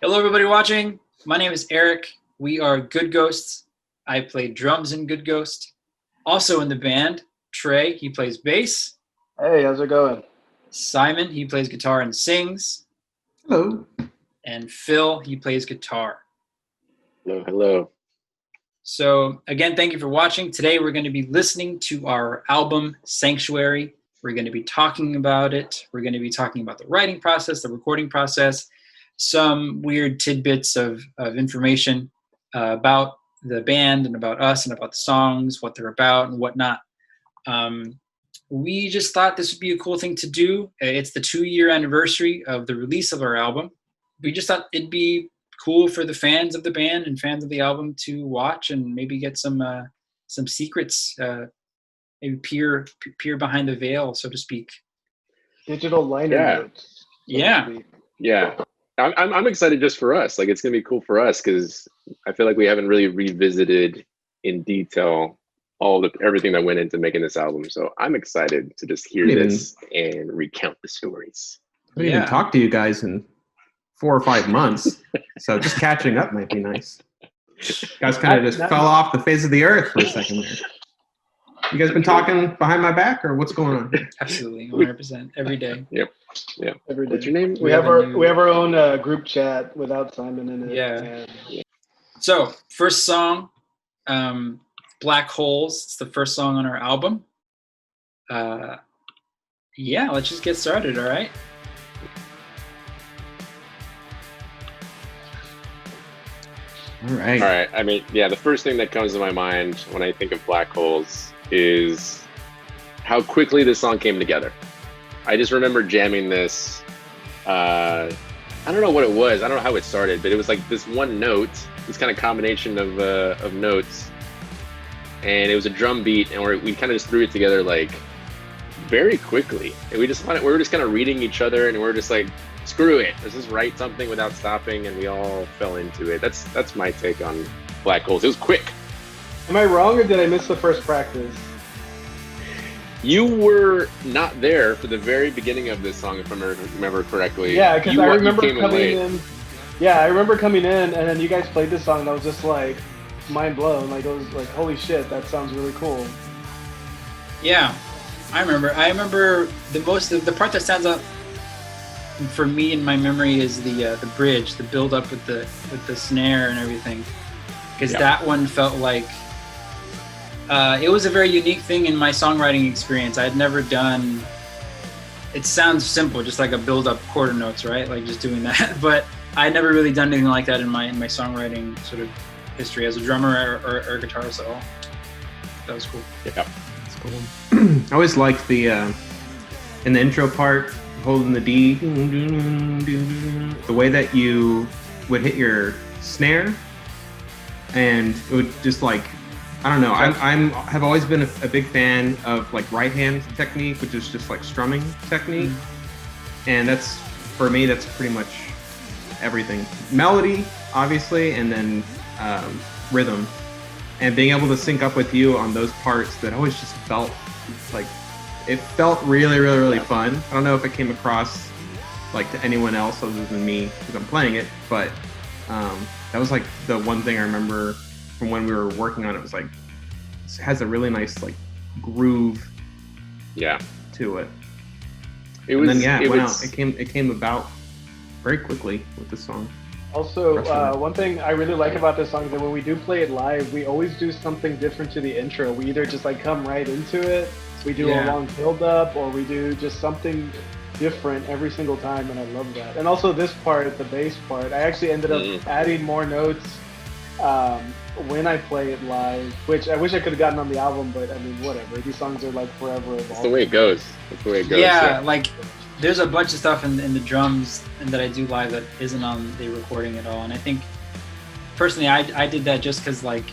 Hello, everybody watching. My name is Eric. We are Good Ghosts. I play drums in Good Ghost. Also in the band, Trey, he plays bass. Hey, how's it going? Simon, he plays guitar and sings. Hello. And Phil, he plays guitar. Hello, hello. So again, thank you for watching. Today we're going to be listening to our album, Sanctuary. We're going to be talking about it. We're going to be talking about the writing process, the recording process, some weird tidbits of information about the band and about us and about the songs, what they're about and whatnot. We just thought this would be a cool thing to do. It's the 2-year anniversary of the release of our album. We just thought it'd be cool for the fans of the band and fans of the album to watch and maybe get some secrets, maybe peer behind the veil, so to speak. Digital liner notes. Yeah. I'm excited just for us. Like, it's gonna be cool for us because I feel like we haven't really revisited in detail everything that went into making this album. So I'm excited to just hear this and recount the stories. I didn't even talk to you guys in 4 or 5 months, so just catching up might be nice. You guys kind of just fell off the face of the earth for a second there. You guys been talking behind my back, or what's going on? Absolutely, 100%, every day. Yep. Every day. What's your name? We have our own group chat without Simon in it. Yeah. So first song, Black Holes. It's the first song on our album. Let's just get started. All right. All right. I mean, the first thing that comes to my mind when I think of Black Holes is how quickly this song came together. I just remember jamming this. I don't know what it was. I don't know how it started, but it was like this one note, this kind of combination of notes, and it was a drum beat, and we kind of just threw it together like very quickly. And we were just kind of reading each other, and we were just like, screw it, let's just write something without stopping, and we all fell into it. That's my take on Black Holes. It was quick. Am I wrong, or did I miss the first practice? You were not there for the very beginning of this song, if I remember correctly. Yeah, because I remember coming in. Yeah, I remember coming in, and then you guys played this song, and I was just like mind blown. Like, it was like, holy shit, that sounds really cool. Yeah, I remember the part that stands out for me in my memory is the bridge, the build up with the snare and everything, because that one felt like it was a very unique thing in my songwriting experience. I had never done. It sounds simple, just like a build up quarter notes, right? Like just doing that, but I had never really done anything like that in my songwriting sort of history as a drummer or a guitarist at all. That was cool. Yeah, that's cool. I always liked the in the intro part, holding the D, the way that you would hit your snare, and it would just like, I don't know. Have always been a big fan of like right hand technique, which is just like strumming technique, and that's for me. That's pretty much everything. Melody, obviously, and then rhythm, and being able to sync up with you on those parts that always just felt like. It felt really, really, really fun. I don't know if it came across like to anyone else other than me because I'm playing it, but that was like the one thing I remember from when we were working on it. Was like, it has a really nice like groove to it. It came about very quickly with the song. Also, one thing I really like about this song is that when we do play it live, we always do something different to the intro. We either just like come right into it, we do a long build-up, or we do just something different every single time, and I love that. And also this part, the bass part, I actually ended up adding more notes when I play it live, which I wish I could have gotten on the album, but I mean, whatever. These songs are like forever evolving. That's the way it goes. Yeah, like there's a bunch of stuff in the drums and that I do live that isn't on the recording at all. And I think personally, I did that just because like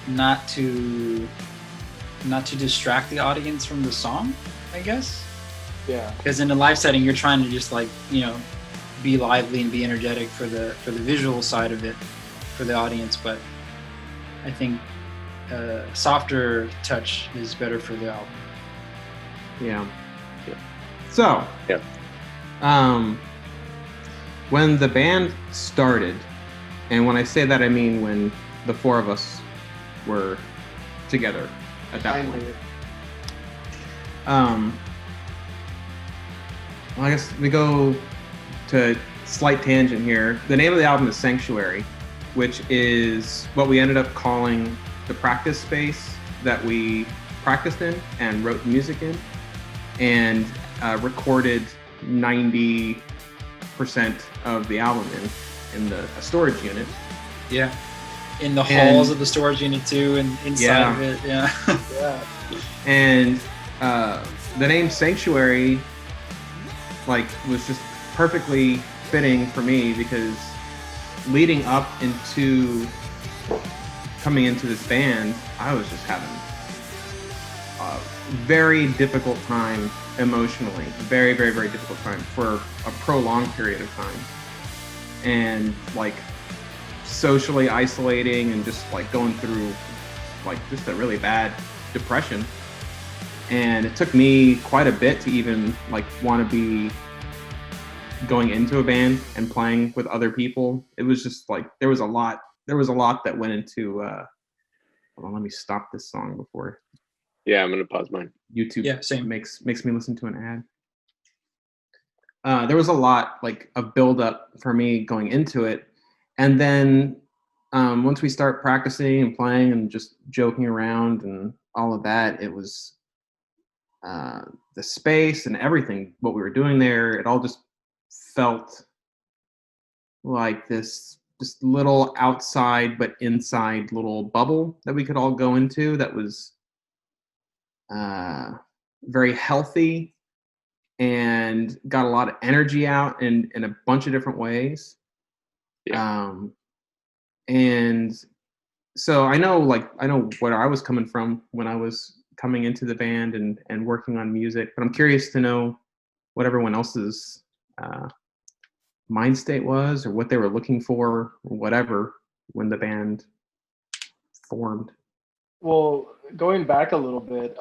not to distract the audience from the song, I guess. Yeah. Because in a live setting, you're trying to just like, be lively and be energetic for the visual side of it for the audience. But I think softer touch is better for the album. Yeah. So, when the band started, and when I say that, I mean when the four of us were together at that point. Well, I guess we go to slight tangent here. The name of the album is Sanctuary, which is what we ended up calling the practice space that we practiced in and wrote music in, and recorded 90% of the album in a storage unit. Yeah. In the halls of the storage unit too, and inside of it. Yeah. Yeah. And the name Sanctuary was just perfectly fitting for me, because leading up into coming into this band, I was just having a very difficult time emotionally, very, very, very difficult time for a prolonged period of time. And socially isolating and just going through just a really bad depression. And it took me quite a bit to even want to be going into a band and playing with other people. It was just there was a lot that went into hold on, let me stop this song before I'm gonna pause mine. YouTube makes me listen to an ad. There was a lot of build up for me going into it, and then once we start practicing and playing and just joking around and all of that, it was the space and everything, what we were doing there, it all just felt like this little outside but inside little bubble that we could all go into that was very healthy and got a lot of energy out in a bunch of different ways. And so I know where I was coming from when I was coming into the band and working on music, but I'm curious to know what everyone else's mind state was, or what they were looking for, or whatever, when the band formed. Well, going back a little bit,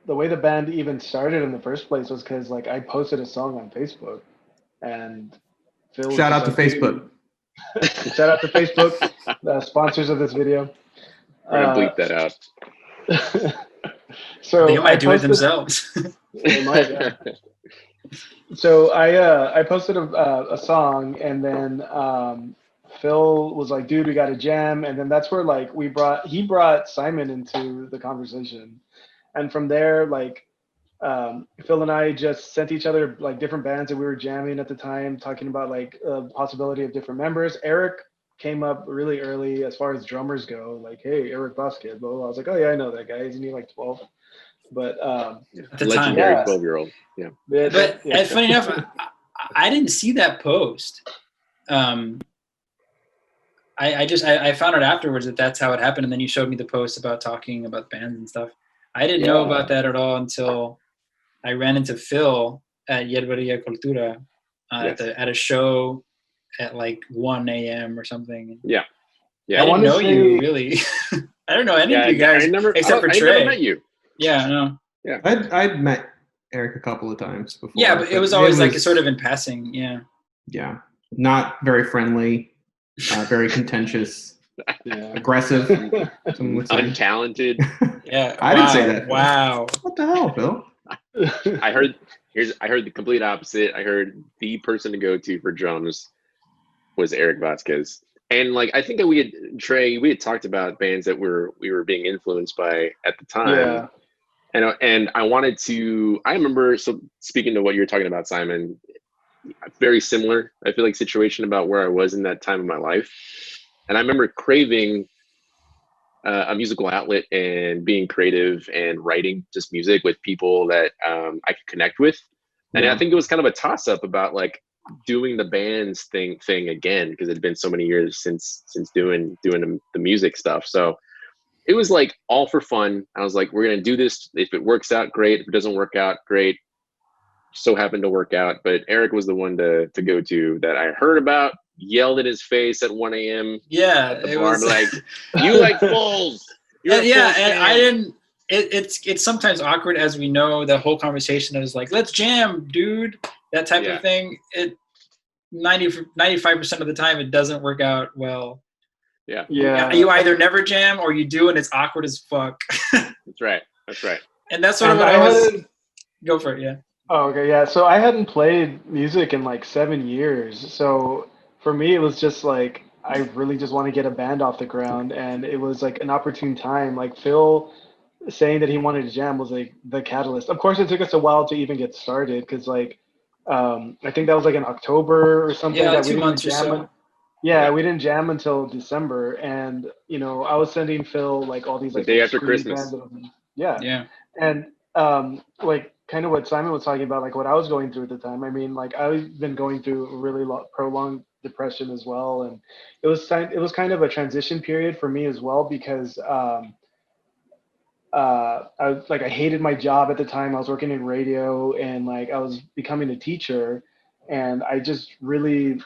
the way the band even started in the first place was because I posted a song on Facebook, and Phil was Shout out to Facebook. Shout out to Facebook, sponsors of this video. We're gonna bleep that out. So they might do it themselves. They might, yeah. So I posted a song, and then Phil was like, "Dude, we got to jam," and then that's where he brought Simon into the conversation, and from there Phil and I just sent each other different bands that we were jamming at the time, talking about possibility of different members. Eric came up really early as far as drummers go, hey, Eric Vasquez, blah, blah. I was like, oh yeah, I know that guy. Isn't he 12? But at the legendary time, 12-year-old. Yeah. But funny enough, I didn't see that post. I found out afterwards that that's how it happened, and then you showed me the post about talking about bands and stuff. I didn't know about that at all until I ran into Phil at Yerberia Cultura at a show at 1 a.m. or something. Yeah. I didn't know you really. I don't know any of you guys except for Trey. I never met you. Yeah, no. Yeah. I'd met Eric a couple of times before. Yeah, but it was always sort of in passing. Yeah. Yeah. Not very friendly, very contentious, aggressive. Untalented. Yeah. I didn't say that. Wow. What the hell, Phil? I heard the complete opposite. I heard the person to go to for drums was Eric Vasquez. And I think that we had talked about bands that we were being influenced by at the time. Yeah. And I remember, so speaking to what you're talking about, Simon, very similar, I feel situation about where I was in that time of my life. And I remember craving a musical outlet and being creative and writing just music with people that I could connect with. And I think it was kind of a toss up about doing the bands thing again, because it had been so many years since doing the music stuff. So it was all for fun. I was we're going to do this. If it works out, great. If it doesn't work out, great. So happened to work out. But Eric was the one to go to that I heard about, yelled in his face at 1 a.m. Yeah. At the bar, you like Bulls. Yeah. And I didn't, it's sometimes awkward, as we know. The whole conversation is let's jam, dude. That type of thing. 95% of the time it doesn't work out well. Yeah. You either never jam or you do and it's awkward as fuck. That's right. And that's sort of what I was. Go for it, yeah. Oh, okay, yeah. So I hadn't played music in like 7 years. So for me, it was just like I really just want to get a band off the ground, and it was like an opportune time. Like Phil saying that he wanted to jam was like the catalyst. Of course, it took us a while to even get started because like I think that was like in October or something Yeah, like that we 2 didn't months or jam. so. Yeah, we didn't jam until December, and I was sending Phil like all these The like day after screen Christmas. yeah, and like kind of what Simon was talking about, like what I was going through at the time. I mean, like I've been going through a really prolonged depression as well, and it was kind of a transition period for me as well because I was like I hated my job at the time. I was working in radio, and like I was becoming a teacher, and I just really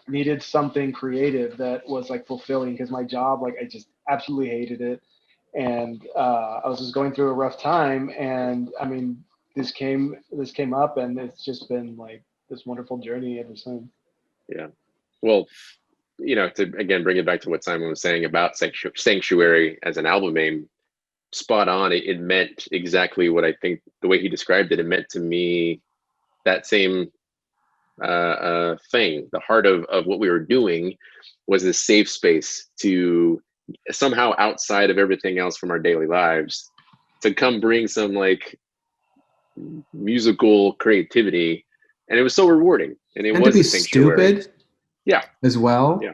needed something creative that was like fulfilling because my job, like I just absolutely hated it, and I was just going through a rough time. And I mean, this came up, and it's just been like this wonderful journey ever since. Yeah. Well, to again bring it back to what Simon was saying about Sanctuary as an album name, spot on. It meant exactly what I think the way he described it. It meant to me that same thing. The heart of what we were doing was this safe space to somehow outside of everything else from our daily lives to come bring some like musical creativity, and it was so rewarding. And it and was to be a sanctuary. stupid, Yeah, as well. Yeah.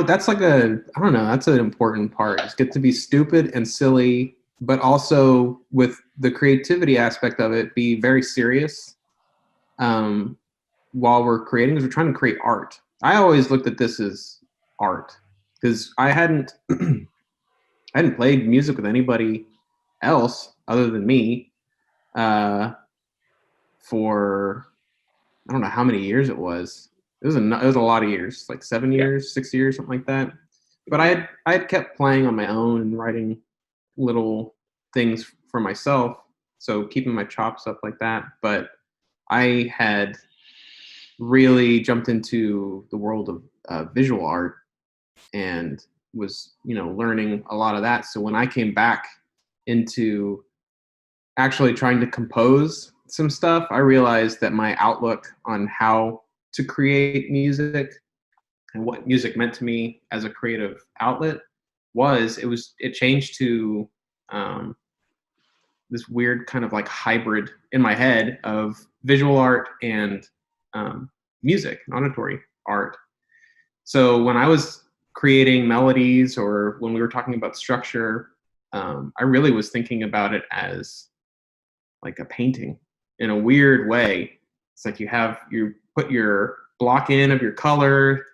That's like I don't know, that's an important part. It's get to be stupid and silly, but also with the creativity aspect of it, be very serious. While we're creating, because we're trying to create art. I always looked at this as art because I hadn't played music with anybody else other than me for I don't know how many years it was. It was a lot of years, like 7 years, 6 years, something like that. But I had kept playing on my own and writing little things for myself, so keeping my chops up like that. But I had really jumped into the world of visual art and was learning a lot of that. So when I came back into actually trying to compose some stuff, I realized that my outlook on how to create music and what music meant to me as a creative outlet it changed to this weird kind of like hybrid in my head of visual art and music, auditory art. So when I was creating melodies or when we were talking about structure, I really was thinking about it as like a painting in a weird way. It's like you put your block in of your color,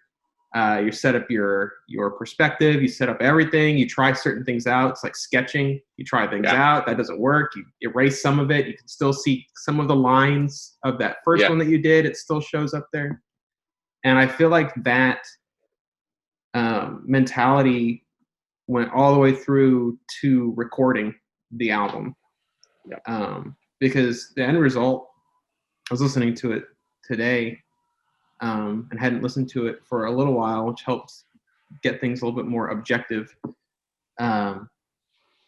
you set up your perspective, you set up everything, you try certain things out. It's like sketching. You try things out, that doesn't work, you erase some of it, you can still see some of the lines of that first one that you did, it still shows up there. And I feel like that mentality went all the way through to recording the album. Because the end result, I was listening to it today and hadn't listened to it for a little while, which helps get things a little bit more objective.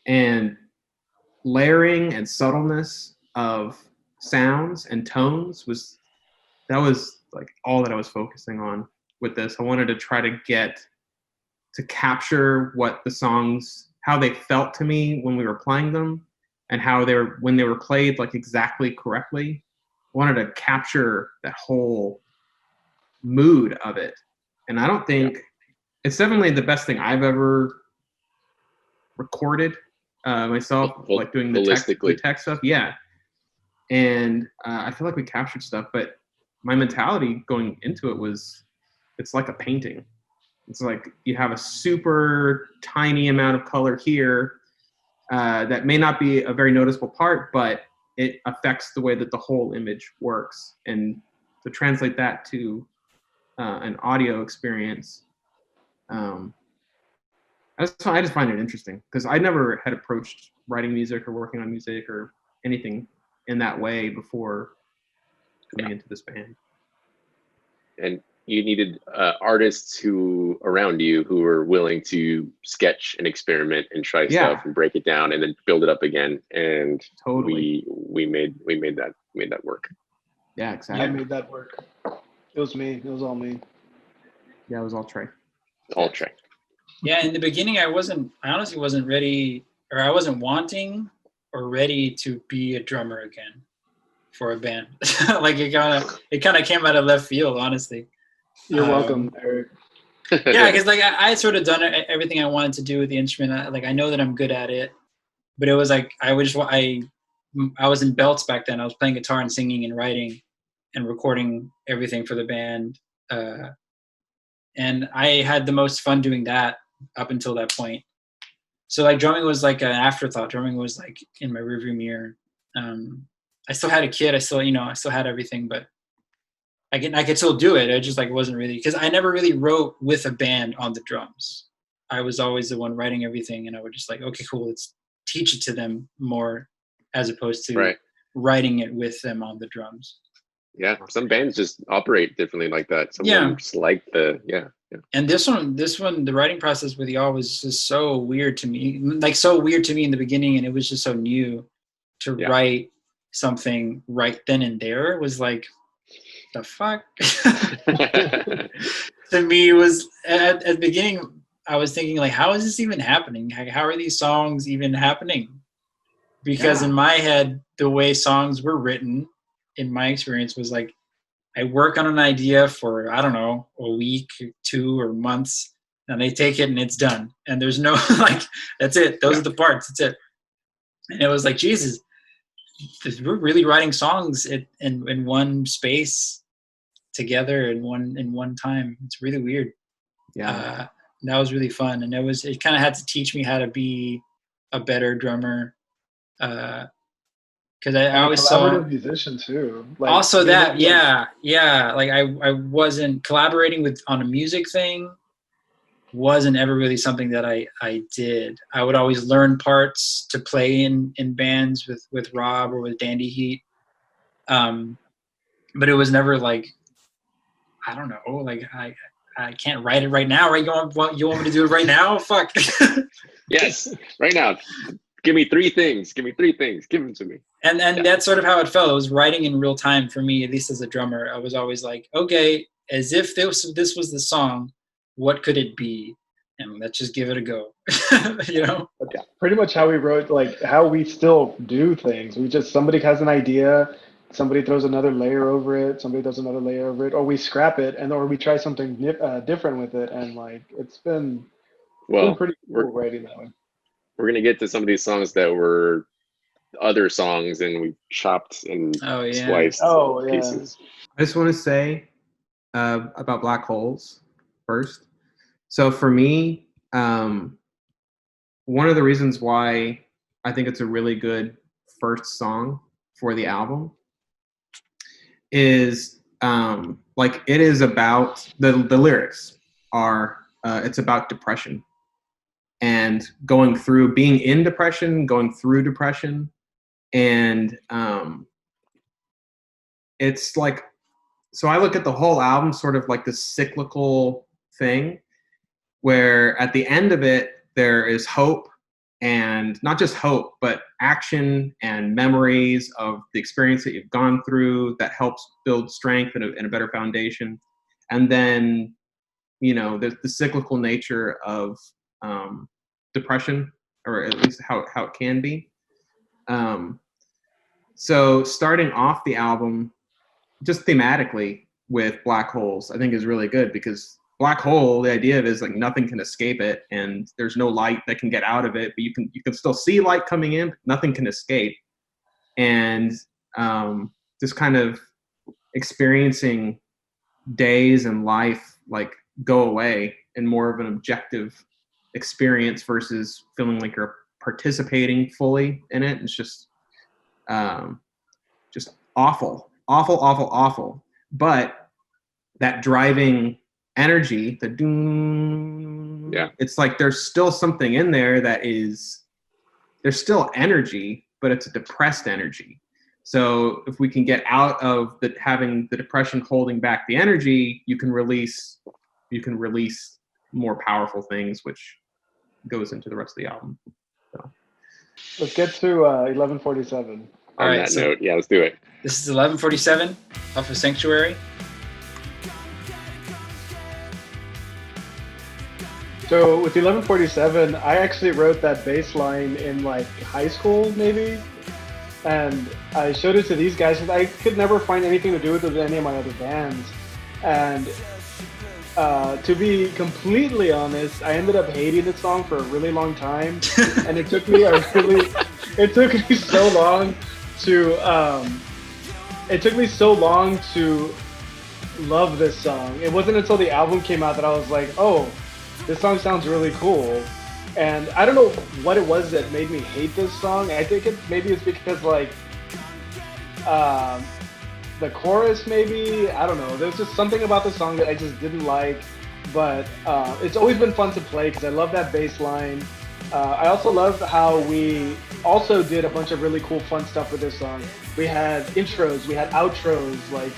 And layering and subtleness of sounds and tones was like all that I was focusing on with this. I wanted to try to capture what the songs, how they felt to me when we were playing them, and how when they were played like exactly correctly. I wanted to capture that whole mood of it. And I don't think it's definitely the best thing I've ever recorded myself, like doing the tech stuff. Yeah. And I feel like we captured stuff, but my mentality going into it was, it's like a painting. It's like you have a super tiny amount of color here that may not be a very noticeable part, but it affects the way that the whole image works. And to translate that to an audio experience, I just find it interesting because I never had approached writing music or working on music or anything in that way before coming into this band. and you needed artists who around you who were willing to sketch and experiment and try stuff and break it down and then build it up again. And Totally. we made that work. Yeah, exactly. I made that work. It was me. It was all me. Yeah, it was all Trey. All Trey. Yeah, in the beginning, I honestly wasn't ready, or I wasn't wanting or ready to be a drummer again for a band. Like it kind of came out of left field, honestly. You're welcome, Eric. Yeah, because like I had sort of done everything I wanted to do with the instrument. I know that I'm good at it, but it was like I was in belts back then. I was playing guitar and singing and writing and recording everything for the band, and I had the most fun doing that up until that point. So like drumming was like an afterthought. Drumming was like in my rearview mirror. I still had a kid. I still had everything, but I could still do it. I just like wasn't really, because I never really wrote with a band on the drums. I was always the one writing everything, and I would just like, okay, cool, let's teach it to them more, as opposed to writing it with them on the drums. Yeah, some bands just operate differently like that. Some of them just like And this one, the writing process with y'all was just so weird to me. Like so weird to me in the beginning, and it was just so new to write something right then and there. It was like, the fuck? To me, it was at the beginning, I was thinking like, how is this even happening? How are these songs even happening? Because in my head, the way songs were written, in my experience, was like, I work on an idea for, I don't know, a week, 2 or months, and I take it and it's done. And there's no, like, that's it. Those are the parts. That's it. And it was like, Jesus, we're really writing songs in one space together in one time. It's really weird. Yeah. That was really fun. And it kind of had to teach me how to be a better drummer. Because I always saw musician too. Like, also that, like I wasn't collaborating on a music thing. Wasn't ever really something that I did. I would always learn parts to play in bands with Rob or with Dandy Heat, but it was never like, I don't know, like I can't write it right now. Right? You want me to do it right now? Fuck. Yes, right now. Give me 3 things. Give them to me. And that's sort of how it felt. It was writing in real time for me, at least as a drummer. I was always like, okay, as if this was the song, what could it be? And let's just give it a go. You know? Yeah, pretty much how we wrote, like how we still do things. Somebody has an idea, somebody throws another layer over it, somebody does another layer over it, or we scrap it, or we try something different with it. And like, it's been pretty cool writing that way. We're going to get to some of these songs that were other songs and we chopped and spliced pieces. I just want to say about Black Holes first. So for me, one of the reasons why I think it's a really good first song for the album is like it is about the lyrics are it's about depression. And being in depression, going through depression. And it's like, so I look at the whole album sort of like this cyclical thing where at the end of it, there is hope, and not just hope, but action and memories of the experience that you've gone through that helps build strength and a better foundation. And then, the cyclical nature of depression, or at least how it can be. So starting off the album, just thematically with Black Holes, I think is really good, because Black Hole, the idea of it is like nothing can escape it, and there's no light that can get out of it, but you can still see light coming in, but nothing can escape. And just kind of experiencing days and life like go away in more of an objective experience versus feeling like you're participating fully in it. It's just awful. But that driving energy, the doom, it's like there's still something in there there's still energy, but it's a depressed energy. So if we can get out of having the depression holding back the energy, you can release more powerful things, which goes into the rest of the album. So Let's get to 1147. On that note, yeah, let's do it. This is 1147 off of Sanctuary. So with 1147, I actually wrote that bass line in like high school, maybe. And I showed it to these guys because I could never find anything to do with it with any of my other bands. And to be completely honest, I ended up hating this song for a really long time. And it took me so long to love this song. It wasn't until the album came out that I was like, oh, this song sounds really cool. And I don't know what it was that made me hate this song. I think maybe it's because like the chorus, maybe, I don't know. There's just something about the song that I just didn't like. But it's always been fun to play because I love that bass line. I also love how we also did a bunch of really cool, fun stuff with this song. We had intros, we had outros, like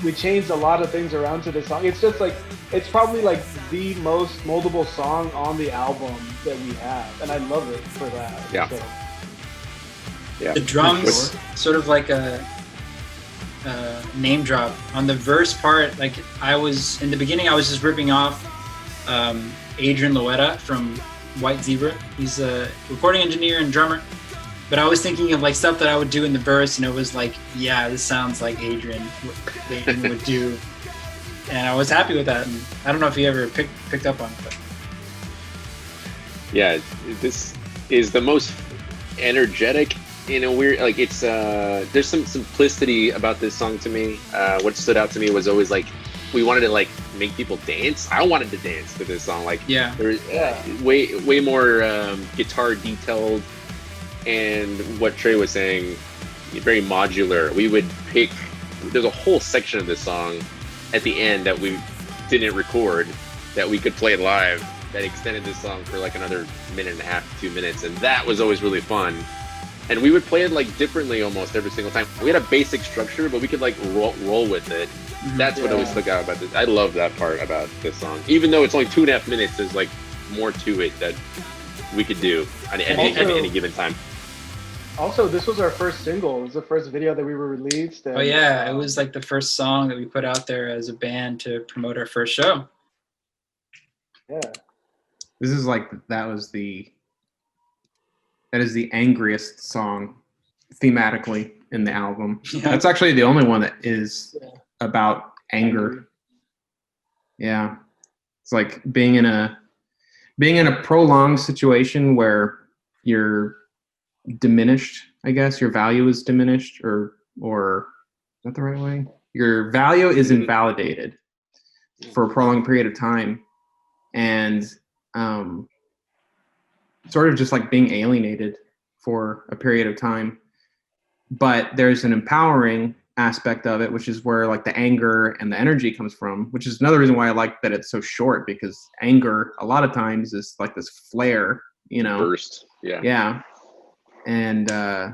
we changed a lot of things around to this song. It's just like, it's probably like the most moldable song on the album that we have, and I love it for that. Yeah. So. Yeah. The drums, sort of like a name drop on the verse part. Like in the beginning, I was just ripping off Adrian Loetta from White Zebra. He's a recording engineer and drummer. But I was thinking of like stuff that I would do in the verse, and it was like, yeah, this sounds like Adrian would do. And I was happy with that. And I don't know if you ever picked up on it. But. Yeah, this is the most energetic in a weird, like it's, there's some simplicity about this song to me. What stood out to me was always like, we wanted to like make people dance. I wanted to dance to this song. Like, there's way more guitar detailed. And what Trey was saying, very modular. We would pick, there's a whole section of this song at the end that we didn't record that we could play live that extended this song for like another minute and a half, 2 minutes. And that was always really fun. And we would play it like differently almost every single time. We had a basic structure, but we could like roll with it. That's what always stuck out about this. I love that part about this song. Even though it's only 2.5 minutes, there's like more to it that we could do at any given time. Also, this was our first single. It was the first video that we were released. And, it was like the first song that we put out there as a band to promote our first show. Yeah. This is like, that is the angriest song thematically in the album. Yeah. That's actually the only one that is about anger. Yeah. It's like being in a prolonged situation where you're diminished, I guess. Your value is diminished, or is that the right way? Your value is invalidated for a prolonged period of time, and sort of just like being alienated for a period of time. But there's an empowering aspect of it, which is where like the anger and the energy comes from, which is another reason why I like that it's so short, because anger a lot of times is like this flare, burst. Yeah. And I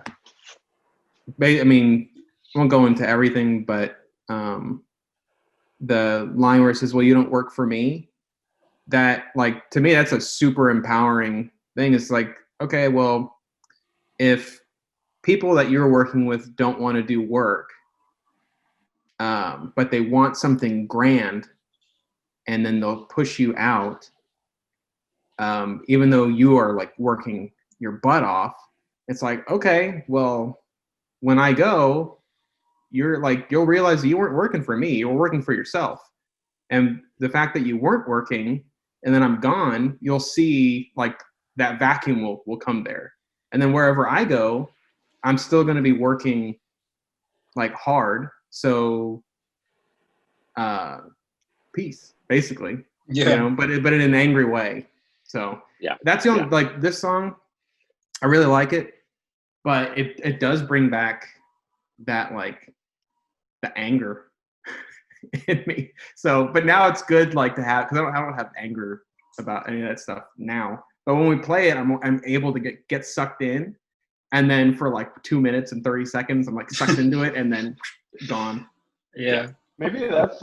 mean, I won't go into everything, but the line where it says, well, you don't work for me, that, like, to me, that's a super empowering thing. It's like, okay, well, if people that you're working with don't want to do work, but they want something grand, and then they'll push you out, even though you are like working your butt off. It's like, okay, well, when I go, you'll realize that you weren't working for me, you were working for yourself. And the fact that you weren't working and then I'm gone, you'll see like that vacuum will come there. And then wherever I go, I'm still going to be working like hard. So peace, basically. Yeah. But in an angry way. So that's the only, like, this song, I really like it, but it does bring back that, like, the anger in me. So, but now it's good, like, to have, because I don't have anger about any of that stuff now. But when we play it, I'm able to get sucked in, and then for like 2 minutes and 30 seconds, I'm like sucked into it, and then gone. Yeah. Maybe that's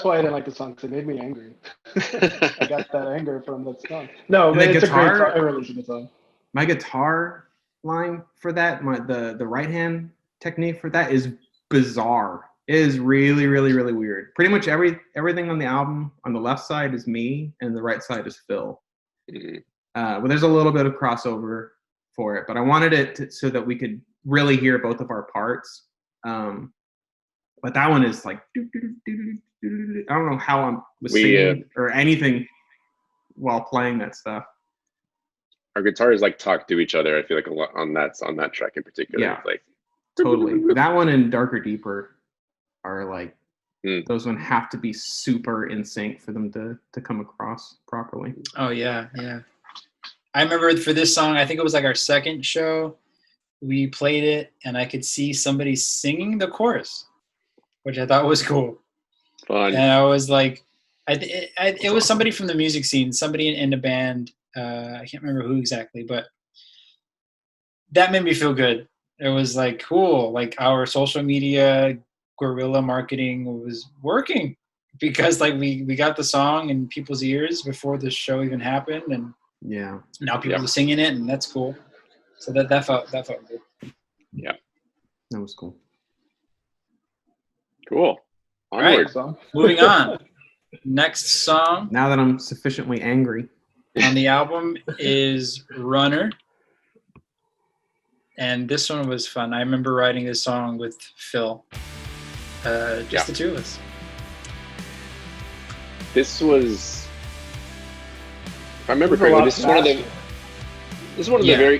why I didn't like the song, because it made me angry. I got that anger from that song. No, but it's a great song. I really listen to the song. My guitar line for that, the right hand technique for that is bizarre. It is really, really, really weird. Pretty much everything on the album on the left side is me, and the right side is Phil. But there's a little bit of crossover for it, but I wanted it so that we could really hear both of our parts. But that one is like, I don't know how I was singing or anything while playing that stuff. Our guitars like talk to each other. I feel like a lot on that track in particular. Yeah, like totally. That one and Darker Deeper are like, those one have to be super in sync for them to come across properly. Oh yeah. I remember for this song, I think it was like our second show, we played it and I could see somebody singing the chorus, which I thought was cool. Fun. And I was like, it was somebody from the music scene, somebody in the band. I can't remember who exactly, but that made me feel good. It was like cool. Like our social media guerrilla marketing was working because like we got the song in people's ears before the show even happened, and now people are singing it, and that's cool. So that felt good. Yeah, that was cool. Cool. Onward. All right, moving on. Next song. Now that I'm sufficiently angry. On the album is Runner. And this one was fun. I remember writing this song with Phil. Just the two of us. This was, if I remember correctly, this is one of the very,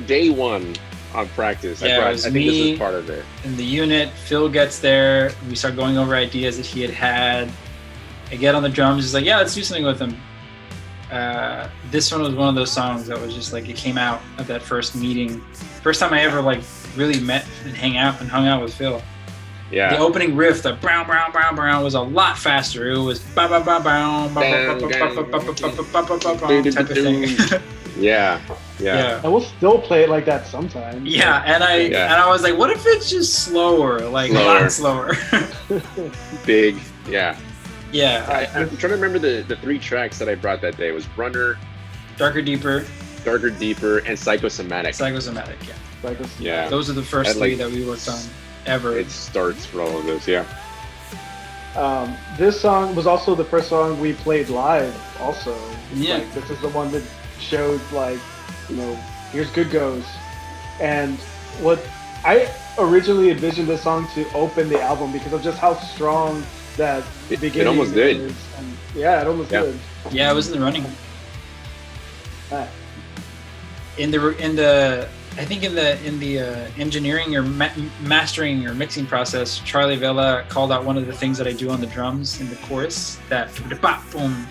day one on practice. Yeah, I think this was part of it. In the unit, Phil gets there. We start going over ideas that he had. I get on the drums. He's like, yeah, let's do something with them. This one was one of those songs that was just like, it came out of that first meeting. First time I ever like really met and hung out with Phil. Yeah. The opening riff, the brown, brown, brown, brown, was a lot faster. It was ba ba ba brown, type of thing. Yeah. I will still play it like that sometimes. Yeah, and I was like, what if it's just slower, like a lot slower? Big, yeah. Yeah. I'm trying to remember the three tracks that I brought that day. It was Runner, Darker Deeper, and Psychosomatic. Psychosomatic, yeah. Yeah. Those are the first three that we worked on ever. It starts for all of those, yeah. This song was also the first song we played live also. Yeah. Like, this is the one that showed like, here's Good Goes. And what I originally envisioned this song to open the album because of just how strong that beginning it almost did. Is. And it almost did. Yeah, it was in the running. In the engineering or mastering or mixing process, Charlie Vela called out one of the things that I do on the drums in the chorus, that boom.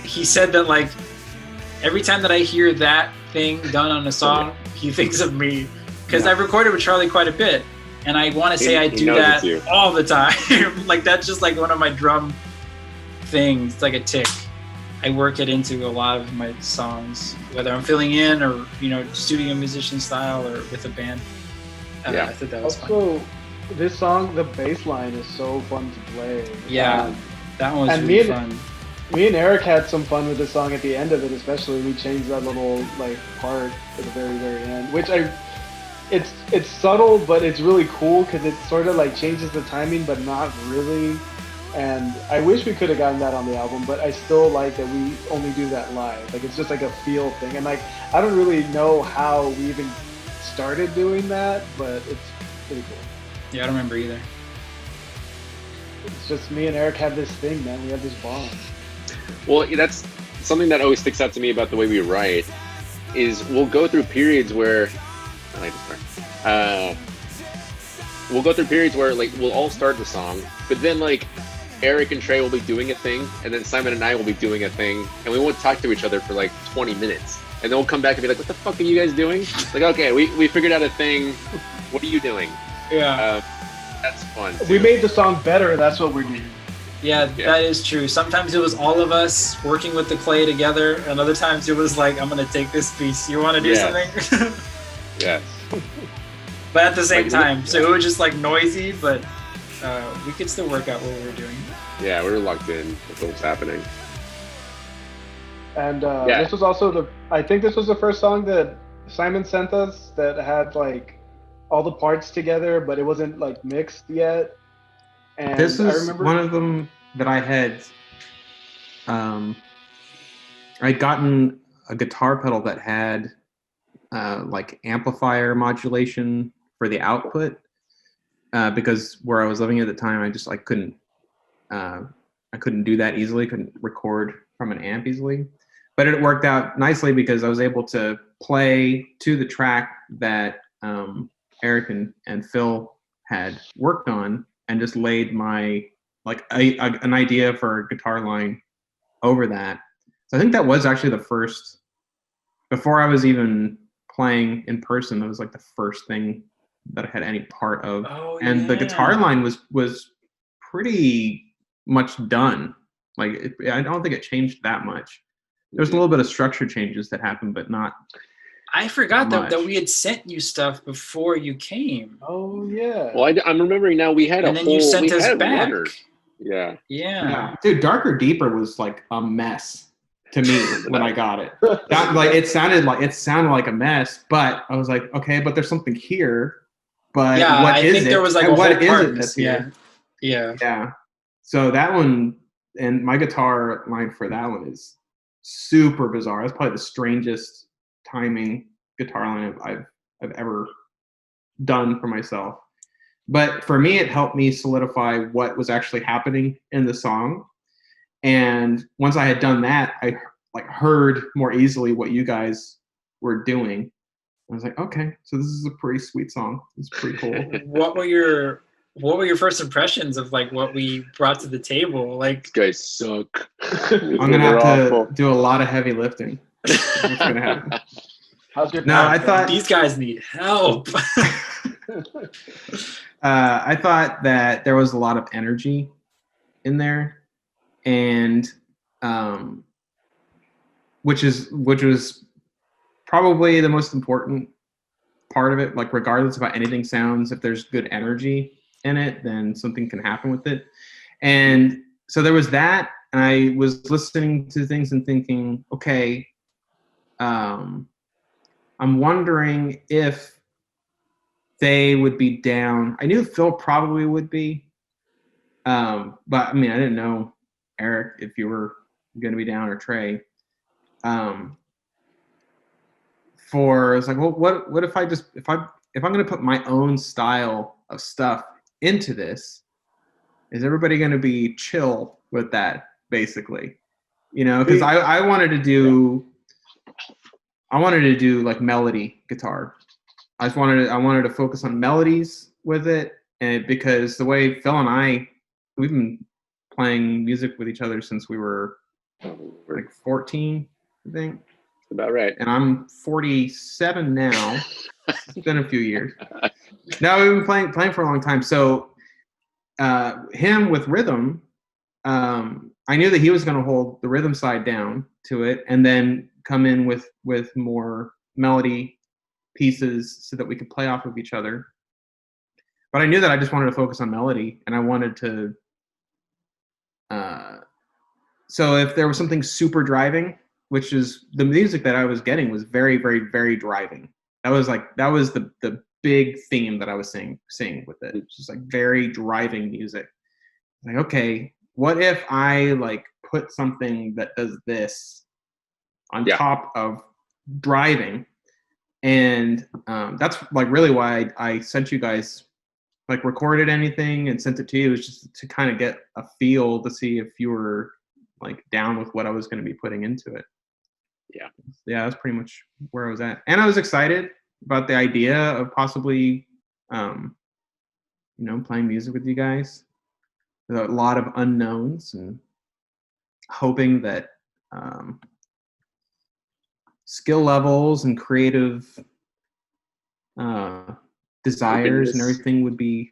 He said that like every time that I hear that thing done on a song, he thinks of me, because I've recorded with Charlie quite a bit, and I want to say I do that all the time. Like that's just like one of my drum things. It's like a tick. I work it into a lot of my songs, whether I'm filling in or studio musician style or with a band. I thought that was fun. This song, the bass line is so fun to play. Yeah, that one was really fun. Me and Eric had some fun with the song at the end of it, especially. We changed that little like part at the very, very end, which it's subtle, but it's really cool because it sort of like changes the timing, but not really. And I wish we could have gotten that on the album, but I still like that we only do that live. Like it's just like a feel thing, and like I don't really know how we even started doing that, but it's pretty cool. Yeah, I don't remember either. It's just me and Eric have this thing, man. We have this bond. Well, that's something that always sticks out to me about the way we write. Is we'll go through periods where like we'll all start the song, but then like Eric and Trey will be doing a thing, and then Simon and I will be doing a thing, and we won't talk to each other for like 20 minutes. And then we'll come back and be like, what the fuck are you guys doing? Like, okay, we figured out a thing. What are you doing? Yeah. That's fun, too. We made the song better, that's what we're doing. Yeah, that is true. Sometimes it was all of us working with the clay together, and other times it was like, I'm gonna take this piece. You want to do something? Yes. But at the same Like, time, so it was just like noisy, but we could still work out what we were doing. Yeah, we were locked in with what was happening. And this was also I think this was the first song that Simon sent us that had like all the parts together, but it wasn't like mixed yet. And this I is remember one of them that I had. I'd gotten a guitar pedal that had like amplifier modulation for the output because where I was living at the time, I couldn't do that easily. Couldn't record from an amp easily, but it worked out nicely because I was able to play to the track that Eric and Phil had worked on, and just laid my an idea for a guitar line over that. So I think that was actually the first, before I was even playing in person, that was like the first thing that I had any part of. Oh, and the guitar line was pretty much done. Like I don't think it changed that much. There's a little bit of structure changes that happened, but not. I forgot that we had sent you stuff before you came. Oh yeah. Well, I'm remembering now. We had and then you sent us back. Yeah. Dude, Darker Deeper was like a mess to me when I got it. That, like it sounded like a mess, but I was like, okay, but there's something here. But I think there was like a whole part that's here. Yeah. So that one, and my guitar line for that one is super bizarre. That's probably the strangest timing guitar line I've ever done for myself. But for me, it helped me solidify what was actually happening in the song. And once I had done that, I like heard more easily what you guys were doing. I was like, okay, so this is a pretty sweet song. It's pretty cool. What were your first impressions of like what we brought to the table? Like, these guys suck. I'm gonna have to do a lot of heavy lifting. What's gonna happen? How's your I thought these guys need help. I thought that there was a lot of energy in there, and which was probably the most important part of it. Like, regardless of how anything sounds, if there's good energy in it, then something can happen with it. And so there was that, and I was listening to things and thinking, okay, I'm wondering if they would be down. I knew Phil probably would be, but I mean, I didn't know, Eric, if you were going to be down, or Trey. It's like, well, what if if I'm going to put my own style of stuff into this, is everybody going to be chill with that, basically? You know, because I wanted to do like melody guitar. I wanted to focus on melodies with it, and because the way Phil and we've been playing music with each other since we were like 14, I think. About right. And I'm 47 now. It's been a few years. No, we've been playing for a long time. So him with rhythm, I knew that he was going to hold the rhythm side down to it, and then come in with more melody pieces so that we could play off of each other. But I knew that I just wanted to focus on melody, and I wanted to so if there was something super driving, which is the music that I was getting was very, very, very driving. That was the big theme that I was singing with it. It's just like very driving music. Like, okay, what if I like put something that does this on top of driving? And that's like really why I sent you guys, like, recorded anything and sent it to you, was just to kind of get a feel to see if you were like down with what I was going to be putting into it. Yeah, that's pretty much where I was at. And I was excited about the idea of possibly playing music with you guys. There's a lot of unknowns, and hoping that skill levels and creative desires and everything would be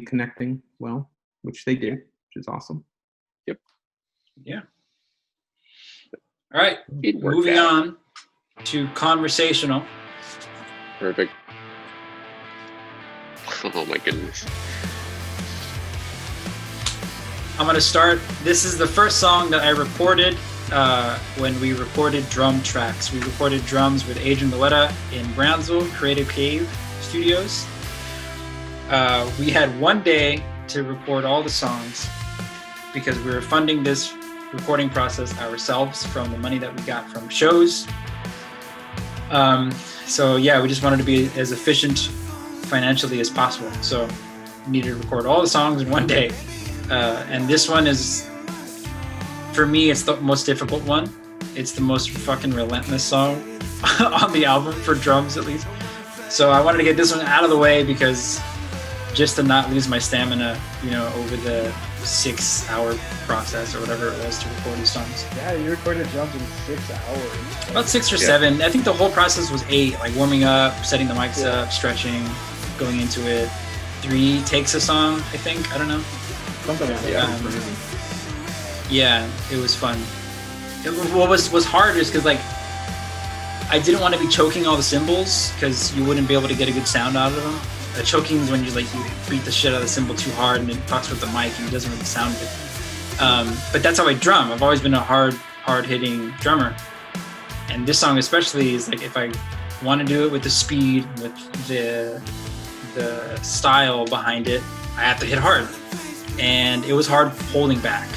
connecting well, which they did, which is awesome. Yeah. All right. It worked Moving out. on to Conversational. Perfect. Oh my goodness. I'm going to start. This is the first song that I recorded when we recorded drum tracks. We recorded drums with Adrian Loetta in Brownsville, Creative Cave Studios. We had one day to record all the songs because we were funding this recording process ourselves from the money that we got from shows. So yeah, we just wanted to be as efficient financially as possible. So we needed to record all the songs in one day. And this one is, for me, it's the most difficult one. It's the most fucking relentless song on the album, for drums at least. So I wanted to get this one out of the way because just to not lose my stamina, over the 6-hour process or whatever it was to record these songs. Yeah, you recorded drums in 6 hours. About 6 or 7. I think the whole process was 8, like warming up, setting the mics up, stretching, going into it. 3 takes a song, I think. I don't know. Something like that. Yeah, it was fun. What was hard is because I didn't want to be choking all the cymbals because you wouldn't be able to get a good sound out of them. Choking is when you beat the shit out of the cymbal too hard and it fucks with the mic and it doesn't really sound good. But that's how I drum. I've always been a hard hitting drummer. And this song especially is if I want to do it with the speed, with the style behind it, I have to hit hard. And it was hard holding back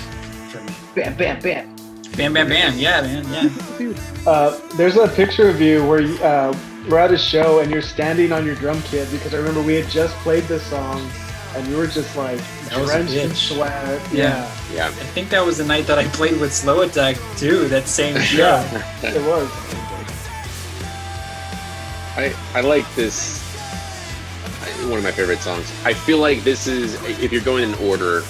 for me. Bam, bam, bam. Bam, bam, bam. Yeah, man. Yeah. There's a picture of you where we're at a show and you're standing on your drum kit because I remember we had just played this song and you were just drenched in sweat. Yeah. I think that was the night that I played with Slow Attack too, that same show. Yeah, it was. I like this. One of my favorite songs. I feel like this is, if you're going in order,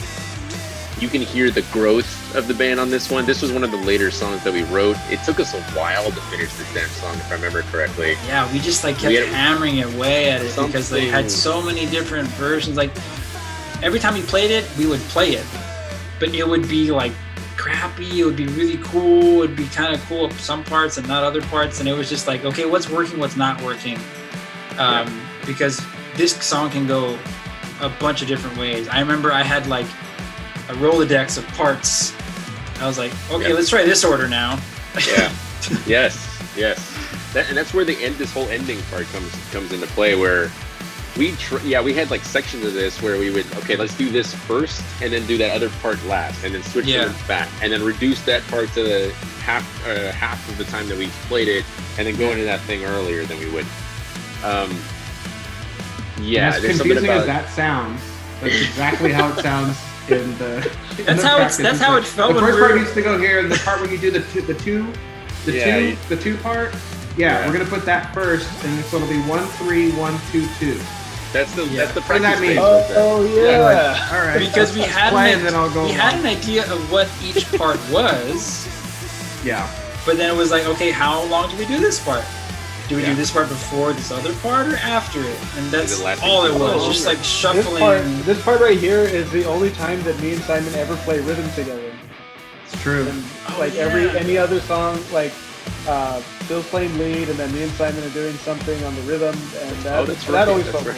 you can hear the growth of the band on this one. This was one of the later songs that we wrote. It took us a while to finish this damn song, if I remember correctly. Yeah, we just kept hammering away at it because they had so many different versions. Every time we played it, we would play it, but it would be crappy. It would be really cool. It would be kind of cool at some parts and not other parts. And it was just okay, what's working, what's not working? Because this song can go a bunch of different ways. I remember I had a Rolodex of parts. I was okay, let's try this order now. Yeah. Yes. And that's where this whole ending part comes into play, where we had sections of this where we would, let's do this first and then do that other part last and then switch them back and then reduce that part to the half of the time that we played it and then go into that thing earlier than we would. As confusing as that sounds, that's exactly how it sounds in the. That's how it felt. The first part needs to go here, and the part where you do the two part. Yeah, we're gonna put that first, and so it'll be 1-3, 1-2-2. That's the practice. What that means? Oh yeah. All right. Because we had an idea of what each part was. Yeah. But then it was okay, how long do we do this part? Do we do this part before this other part or after it? And that's all it was, just shuffling. This part right here is the only time that me and Simon ever play rhythm together. It's true. And any other song, Phil's playing lead, and then me and Simon are doing something on the rhythm, and that always felt cool.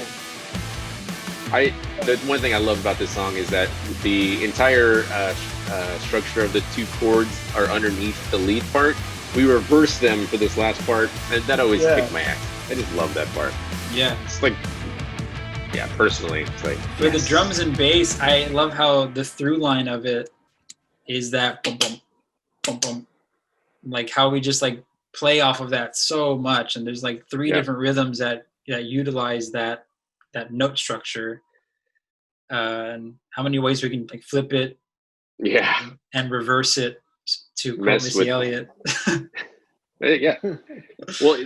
The one thing I love about this song is that the entire structure of the 2 chords are underneath the lead part. We reversed them for this last part, and that always kicked my ass. I just love that part. Yeah. It's personally, it's for the drums and bass, I love how the through line of it is that boom, boom, boom, boom. How we just play off of that so much, and there's 3 different rhythms that utilize that note structure, and how many ways we can flip it, and reverse it to quote Missy Elliott. Yeah. Well,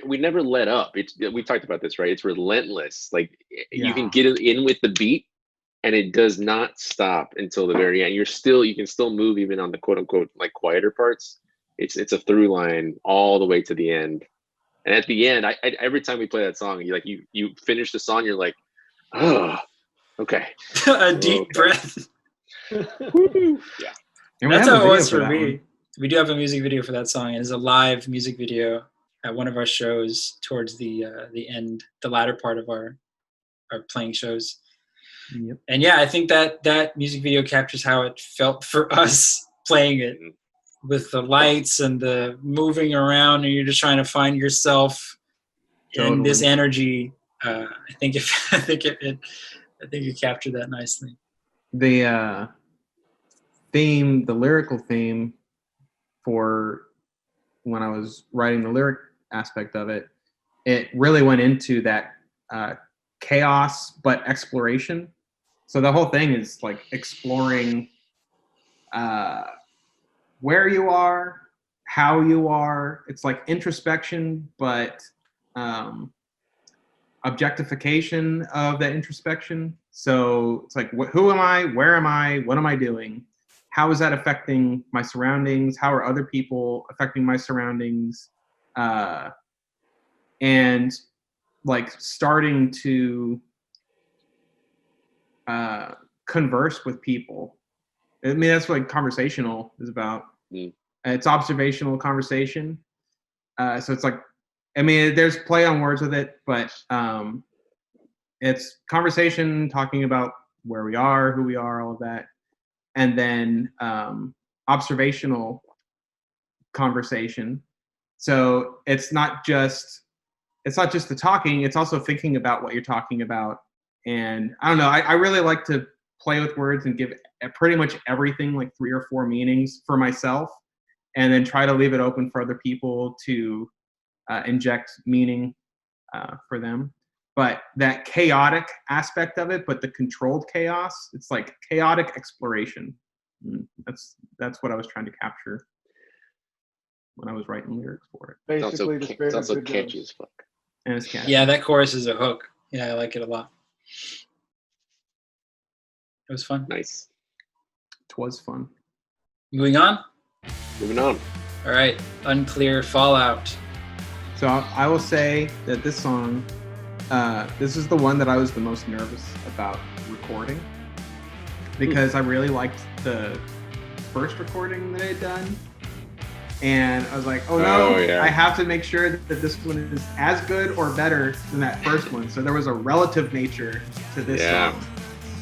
we never let up. We talked about this, right? It's relentless. You can get it in with the beat, and it does not stop until the very end. You can still move even on the quote unquote quieter parts. It's a through line all the way to the end. And at the end, every time we play that song, you finish the song, you're oh, okay. A deep breath. Yeah. And we That's have a how it video was for that me. one. We do have a music video for that song. It is a live music video at one of our shows towards the end, the latter part of our playing shows. Yep. And yeah, I think that music video captures how it felt for us playing it, with the lights and the moving around, and you're just trying to find yourself in this energy. I think it captured that nicely. The theme, the lyrical theme for when I was writing the lyric aspect of it, it really went into that chaos but exploration. So the whole thing is like exploring where you are, how you are. It's like introspection, but objectification of that introspection. So it's like, who am I? Where am I? What am I doing? How is that affecting my surroundings? How are other people affecting my surroundings? And like starting to converse with people. I mean, that's what conversational is about. It's observational conversation. So it's like, I mean, there's play on words with it, but it's conversation, talking about where we are, who we are, all of that. And then observational conversation. So it's not just the talking, it's also thinking about what you're talking about. And I don't know, I really like to play with words and give pretty much everything like 3 or 4 meanings for myself, and then try to leave it open for other people to inject meaning for them. But that chaotic aspect of it, but the controlled chaos, it's like chaotic exploration. That's what I was trying to capture when I was writing lyrics for it. Basically, the spirit it's of also good catchy girls. as fuck. And it's catchy. Yeah, that chorus is a hook. Yeah, I like it a lot. It was fun. Nice. It was fun. Moving on. Moving on. All right, Unclear Fallout. So I will say that this song, this is the one that I was the most nervous about recording, because I really liked the first recording that I had done. And I was like, oh no, I have to make sure that this one is as good or better than that first one. So there was a relative nature to this song.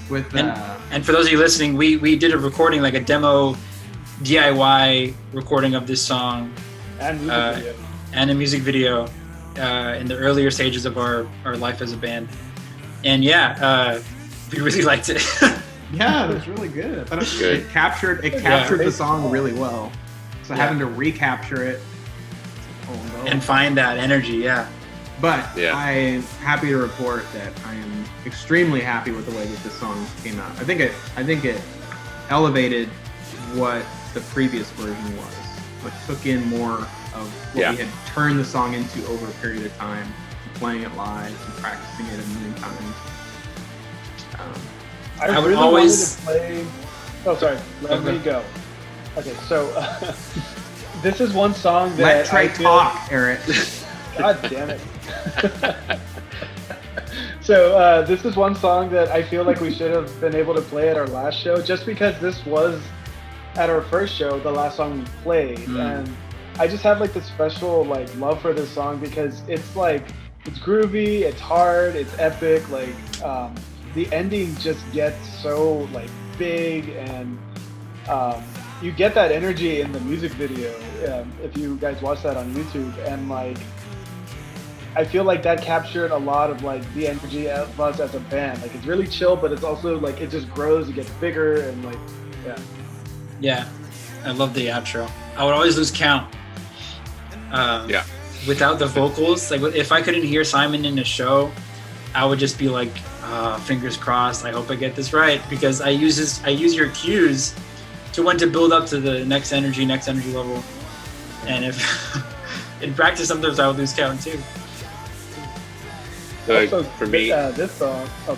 With and for those of you listening, we did a recording, like a demo DIY recording of this song. And music video. And a music video in the earlier stages of our life as a band. And we really liked it. Yeah, it was really good. I thought it captured the song really well. So having to recapture it, and find that energy, But I'm happy to report that I am extremely happy with the way that this song came out. I think it elevated what the previous version was. Like took in more of what we had turned the song into over a period of time, playing it live and practicing it a million times. I really wanted to play. Oh, sorry. Let me go. Okay, so this is one song that let Trey talk, Eric. God damn it. So this is one song that I feel like we should have been able to play at our last show, just because this was at our first show, the last song we played, and I just have like this special like love for this song because it's like it's groovy, it's hard, it's epic. Like the ending just gets so like big, and you get that energy in the music video if you guys watch that on YouTube, and like I feel like that captured a lot of like the energy of us as a band. Like it's really chill, but it's also like it just grows, it gets bigger, and like yeah, I love the outro. I would always lose count without the vocals. Like if I couldn't hear Simon in a show, I would just be like fingers crossed, I hope I get this right, because I use your cues to when to build up to the next energy level. And if in practice sometimes I would lose count too. So also, for me, this song. Oh.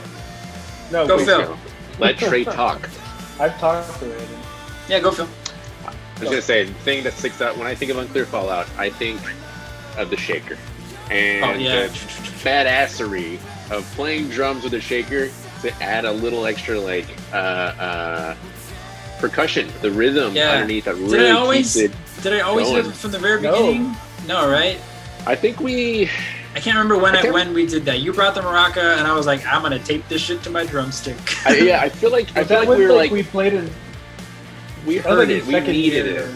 No, go Phil. Let Trey talk. I've talked already. Yeah, go Phil. I was gonna say the thing that sticks out when I think of Unclear Fallout, I think of the shaker and the badassery of playing drums with a shaker to add a little extra like percussion, the rhythm underneath that really keeps it. Did I always do it from the very beginning? No, right? I think I can't remember when we did that. You brought the maraca, and I was like, I'm gonna tape this shit to my drumstick. I feel like we were like we played in. We heard it. We needed it.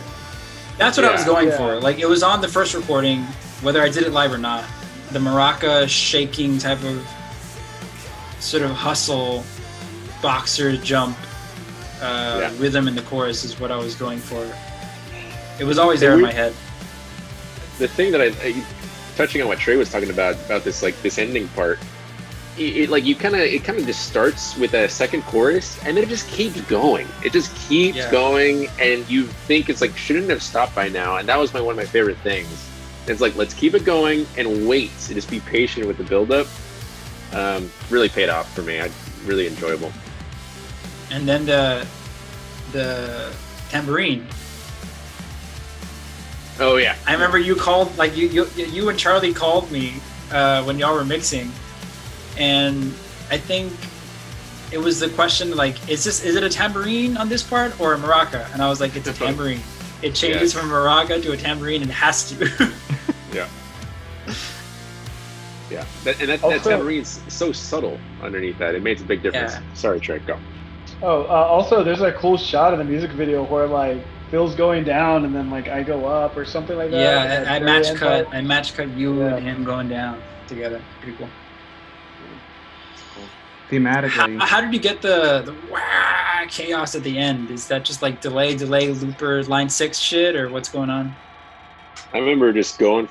That's what I was going for. Like, it was on the first recording, whether I did it live or not. The maraca shaking type of sort of hustle, boxer jump rhythm in the chorus is what I was going for. It was always there in my head. The thing that I touching on what Trey was talking about this like this ending part, it kind of just starts with a second chorus and then it just keeps going. It just keeps going, and you think it's like shouldn't have stopped by now. And that was one of my favorite things. It's like let's keep it going and wait. So just be patient with the build-up. Really paid off for me. Really enjoyable. And then the tambourine. Oh yeah. I remember you called, like you and Charlie called me when y'all were mixing, and I think it was the question like, is it a tambourine on this part or a maraca? And I was like, it's a tambourine. It changes from maraca to a tambourine, and it has to. Yeah. Yeah, that tambourine's so subtle underneath that. It makes a big difference. Yeah. Sorry, Trey, go. Oh, also, there's a cool shot in the music video where like Phil's going down and then like I go up or something like that. Yeah, I match cut you and him going down together. Pretty cool. Thematically, how did you get the wah chaos at the end? Is that just like delay looper line 6 shit, or what's going on? I remember just going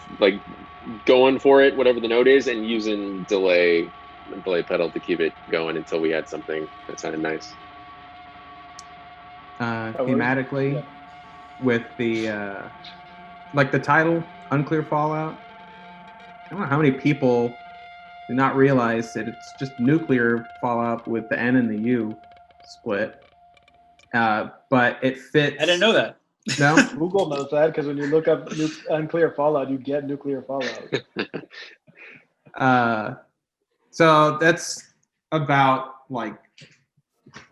for it, whatever the note is, and using delay pedal to keep it going until we had something that sounded nice. Thematically, with the like the title, Unclear Fallout. I don't know how many people do not realize that it's just nuclear fallout with the N and the U split. But it fits. I didn't know that. No? Google knows that because when you look up Unclear Fallout, you get nuclear fallout. So that's about like,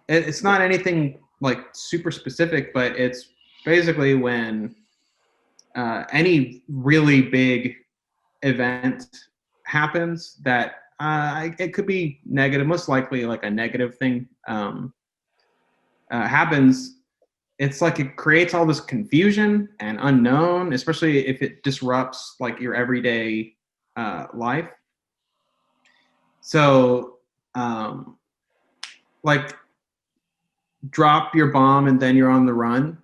it's not anything like super specific, but it's basically when any really big event happens that it could be negative, most likely like a negative thing happens. It's like it creates all this confusion and unknown, especially if it disrupts like your everyday life. So like drop your bomb and then you're on the run.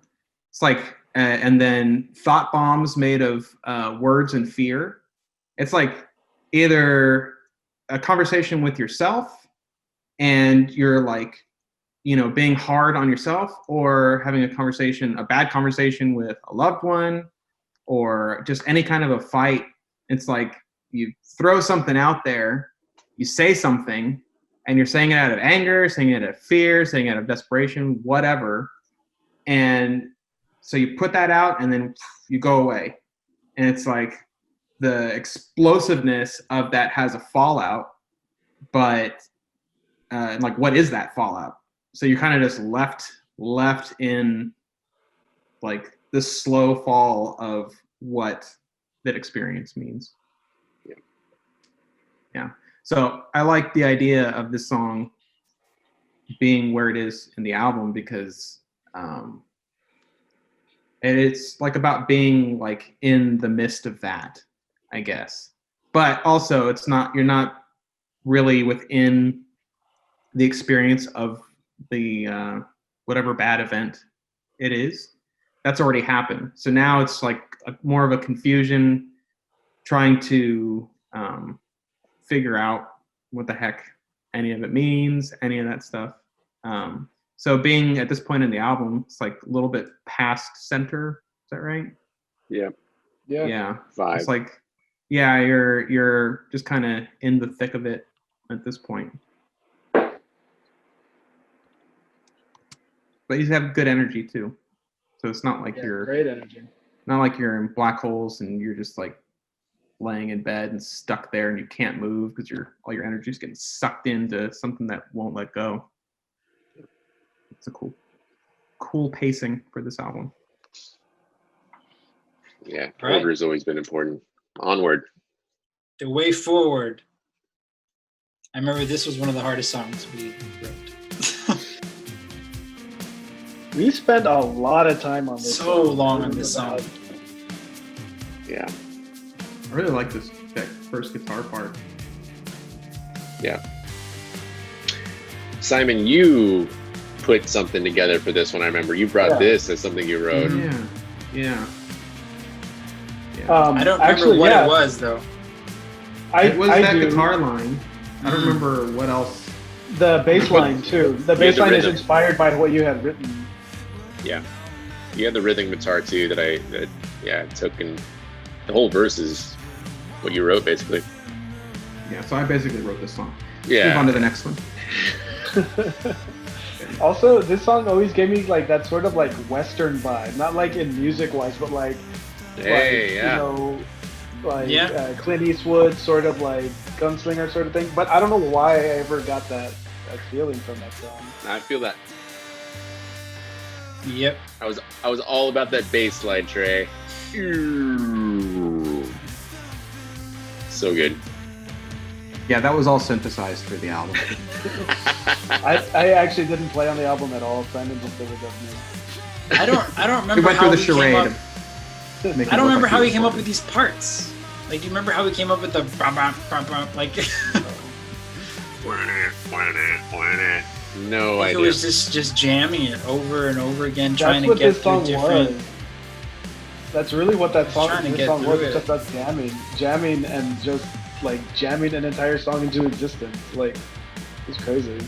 It's like, and then thought bombs made of words and fear. It's like either a conversation with yourself and you're like, you know, being hard on yourself, or having a bad conversation with a loved one, or just any kind of a fight. It's like you throw something out there, you say something, and you're saying it out of anger, saying it out of fear, saying it out of desperation, whatever. And so you put that out and then you go away. And it's like the explosiveness of that has a fallout, but like, what is that fallout? So you're kind of just left in like this slow fall of what that experience means. Yeah. So I like the idea of this song being where it is in the album because it's like about being like in the midst of that, I guess. But also you're not really within the experience of the whatever bad event it is. That's already happened. So now it's like more of a confusion, trying to figure out what the heck any of it means, any of that stuff. So being at this point in the album, it's like a little bit past center. Is that right? Yeah. Vibe. It's like, yeah, you're just kind of in the thick of it at this point. But you have good energy too. So it's not like you're great energy. Not like you're in black holes and you're just like laying in bed and stuck there and you can't move because all your energy is getting sucked into something that won't let go. It's a cool cool pacing for this album. Yeah, Right. order has always been important. Onward. The Way Forward. I remember this was one of the hardest songs we wrote. We spent a lot of time on this. So long on this song. Yeah. I really like that first guitar part. Yeah. Simon, you put something together for this one. I remember you brought this as something you wrote. Yeah. I don't remember what it was though. It was that guitar line. I don't remember what else. The bass line too. The bass line is inspired by what you had written. Yeah. You had the rhythm guitar too that I took, and the whole verse is what you wrote basically. Yeah, so I basically wrote this song. Yeah. Move on to the next one. Also, this song always gave me like that sort of like Western vibe, not like in music wise, but like, you know, like Clint Eastwood sort of like gunslinger sort of thing. But I don't know why I ever got that feeling from that song. I feel that. Yep. I was all about that bass line, Trey. So good. Yeah, that was all synthesized for the album. I actually didn't play on the album at all. Simon just did it with me. I don't remember We went how through the he came charade. up. I don't remember how he came up with these parts. Like, do you remember how he came up with the like? No idea. It was just jamming it over and over again, trying That's what to get this song through different. was. That's really what that song. Trying to This get song through was. it. It's just us jamming, and just like jamming an entire song into existence. Like, it's crazy.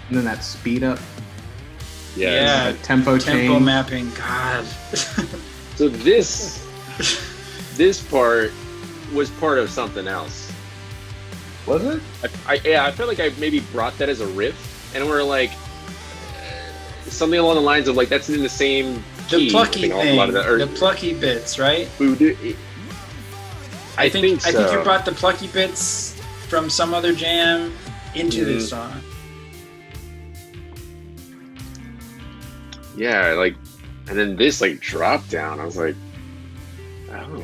And then that speed up. Yeah. That tempo change. Mapping. God. So this part was part of something else. Was it? I feel like I maybe brought that as a riff, and we're like something along the lines of like that's in the same key. The plucky thing. The plucky bits, right? I think so. I think you brought the plucky bits from some other jam into this song. Yeah, like, and then this like drop down. I was like, oh.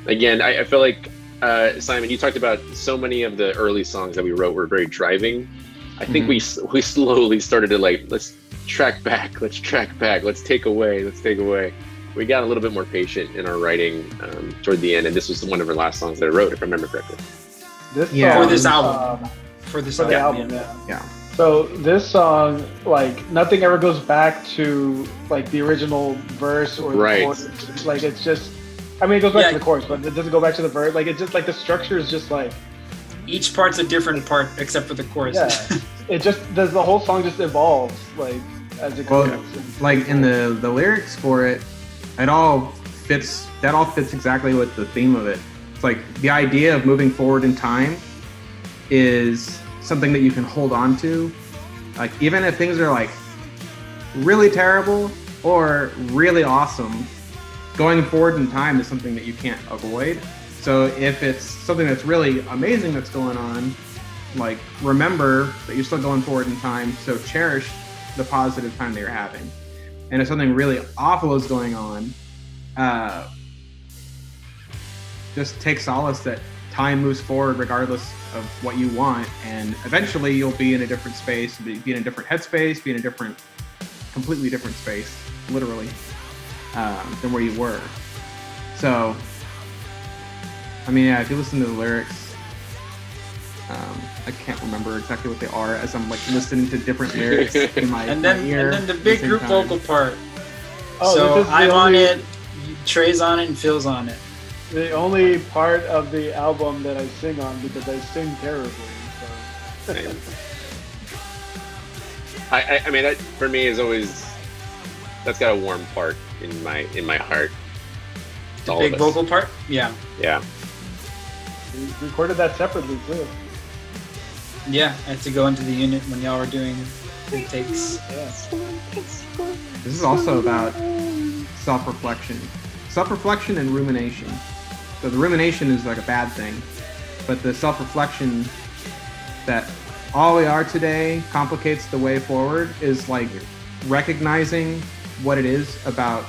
Again, I feel like Simon, you talked about so many of the early songs that we wrote were very driving. I think we slowly started to like, let's track back, let's take away. We got a little bit more patient in our writing toward the end, and this was one of our last songs that I wrote, if I remember correctly. For this album. For the album, yeah. So this song, like, nothing ever goes back to like the original verse or the chorus. Like, it's just, I mean, it goes back to the chorus, but it doesn't go back to the verse. Like, it's just like the structure is just like each part's a different part except for the chorus. Yeah, it just the whole song just evolves like as it goes. Like in the lyrics for it, it all fits. That all fits exactly with the theme of it. It's like the idea of moving forward in time is something that you can hold on to. Like, even if things are like really terrible or really awesome, going forward in time is something that you can't avoid. So if it's something that's really amazing that's going on, like, remember that you're still going forward in time, so cherish the positive time that you're having. And if something really awful is going on, just take solace that time moves forward regardless of what you want, and eventually you'll be in a different space, be in a different headspace, be in a completely different space, literally, than where you were. So, I mean, yeah, if you listen to the lyrics, I can't remember exactly what they are as I'm like listening to different lyrics in my ear. And then the big group vocal part. Oh, so I'm on it, Trey's on it, and Phil's on it. The only part of the album that I sing on, because I sing terribly. So. I mean, that for me is always, that's got a warm part in my heart. The big vocal part? Yeah. Yeah. We recorded that separately too. Yeah, I had to go into the unit when y'all were doing takes. Yeah. This is also about self-reflection and rumination. So the rumination is like a bad thing, but the self-reflection that all we are today complicates the way forward is like recognizing what it is about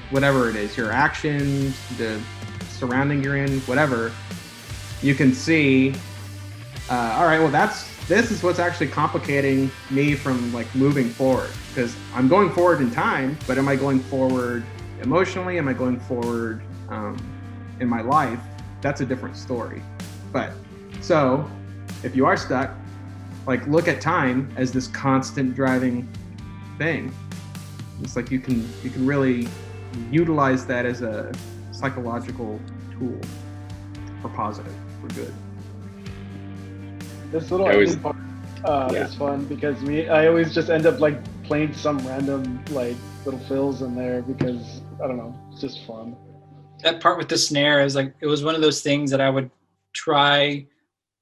whatever it is, your actions, the surrounding you're in, whatever. You can see, all right, well, this is what's actually complicating me from like moving forward, because I'm going forward in time, but am I going forward emotionally? Am I going forward in my life? That's a different story. But so if you are stuck, like look at time as this constant driving thing. It's like you can really utilize that as a psychological tool for positive, for good. This little ending part is fun because I always just end up like playing some random like little fills in there because I don't know, it's just fun. That part with the snare is like, it was one of those things that I would try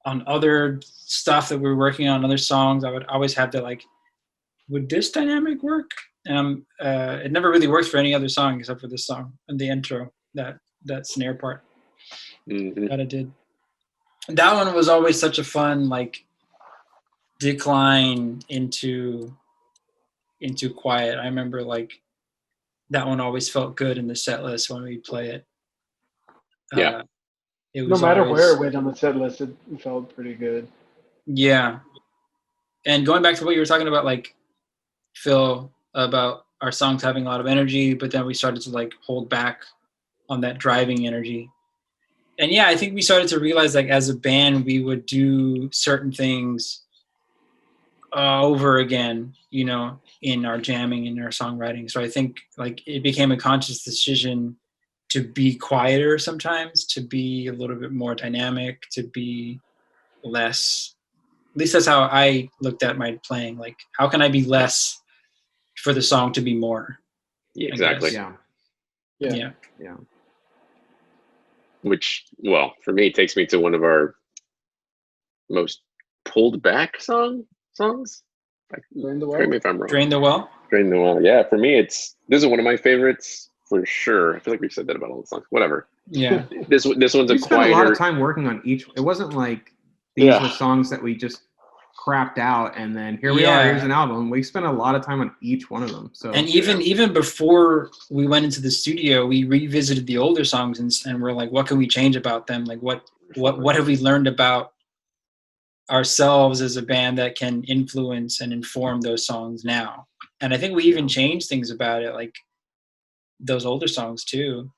on other stuff that we were working on, other songs. I would always have to like, would this dynamic work? And it never really worked for any other song except for this song and the intro, that snare part that I did. That one was always such a fun like decline into quiet. I remember like that one always felt good in the set list when we play it. Yeah. It was no matter always, where it went on the set list, it felt pretty good. Yeah. And going back to what you were talking about, like Phil, about our songs having a lot of energy, but then we started to like hold back on that driving energy. And yeah, I think we started to realize like as a band, we would do certain things over again, you know, in our jamming, in our songwriting. So I think like it became a conscious decision to be quieter sometimes, to be a little bit more dynamic, to be less, at least that's how I looked at my playing. Like, how can I be less for the song to be more? Yeah, exactly. Yeah. Which, well, for me, takes me to one of our most pulled back songs. Like, correct me if I'm wrong. Drain the Well? Drain the Well. Yeah, for me, this is one of my favorites for sure. I feel like we've said that about all the songs. Whatever. Yeah. This one's we a spent quieter. a lot of time working on each. It wasn't like these were songs that we just crapped out and then here we are. Here's an album. We spent a lot of time on each one of them. So and even before we went into the studio, we revisited the older songs and we're like, what can we change about them? Like what have we learned about ourselves as a band that can influence and inform those songs now? And I think we even changed things about it, like those older songs too.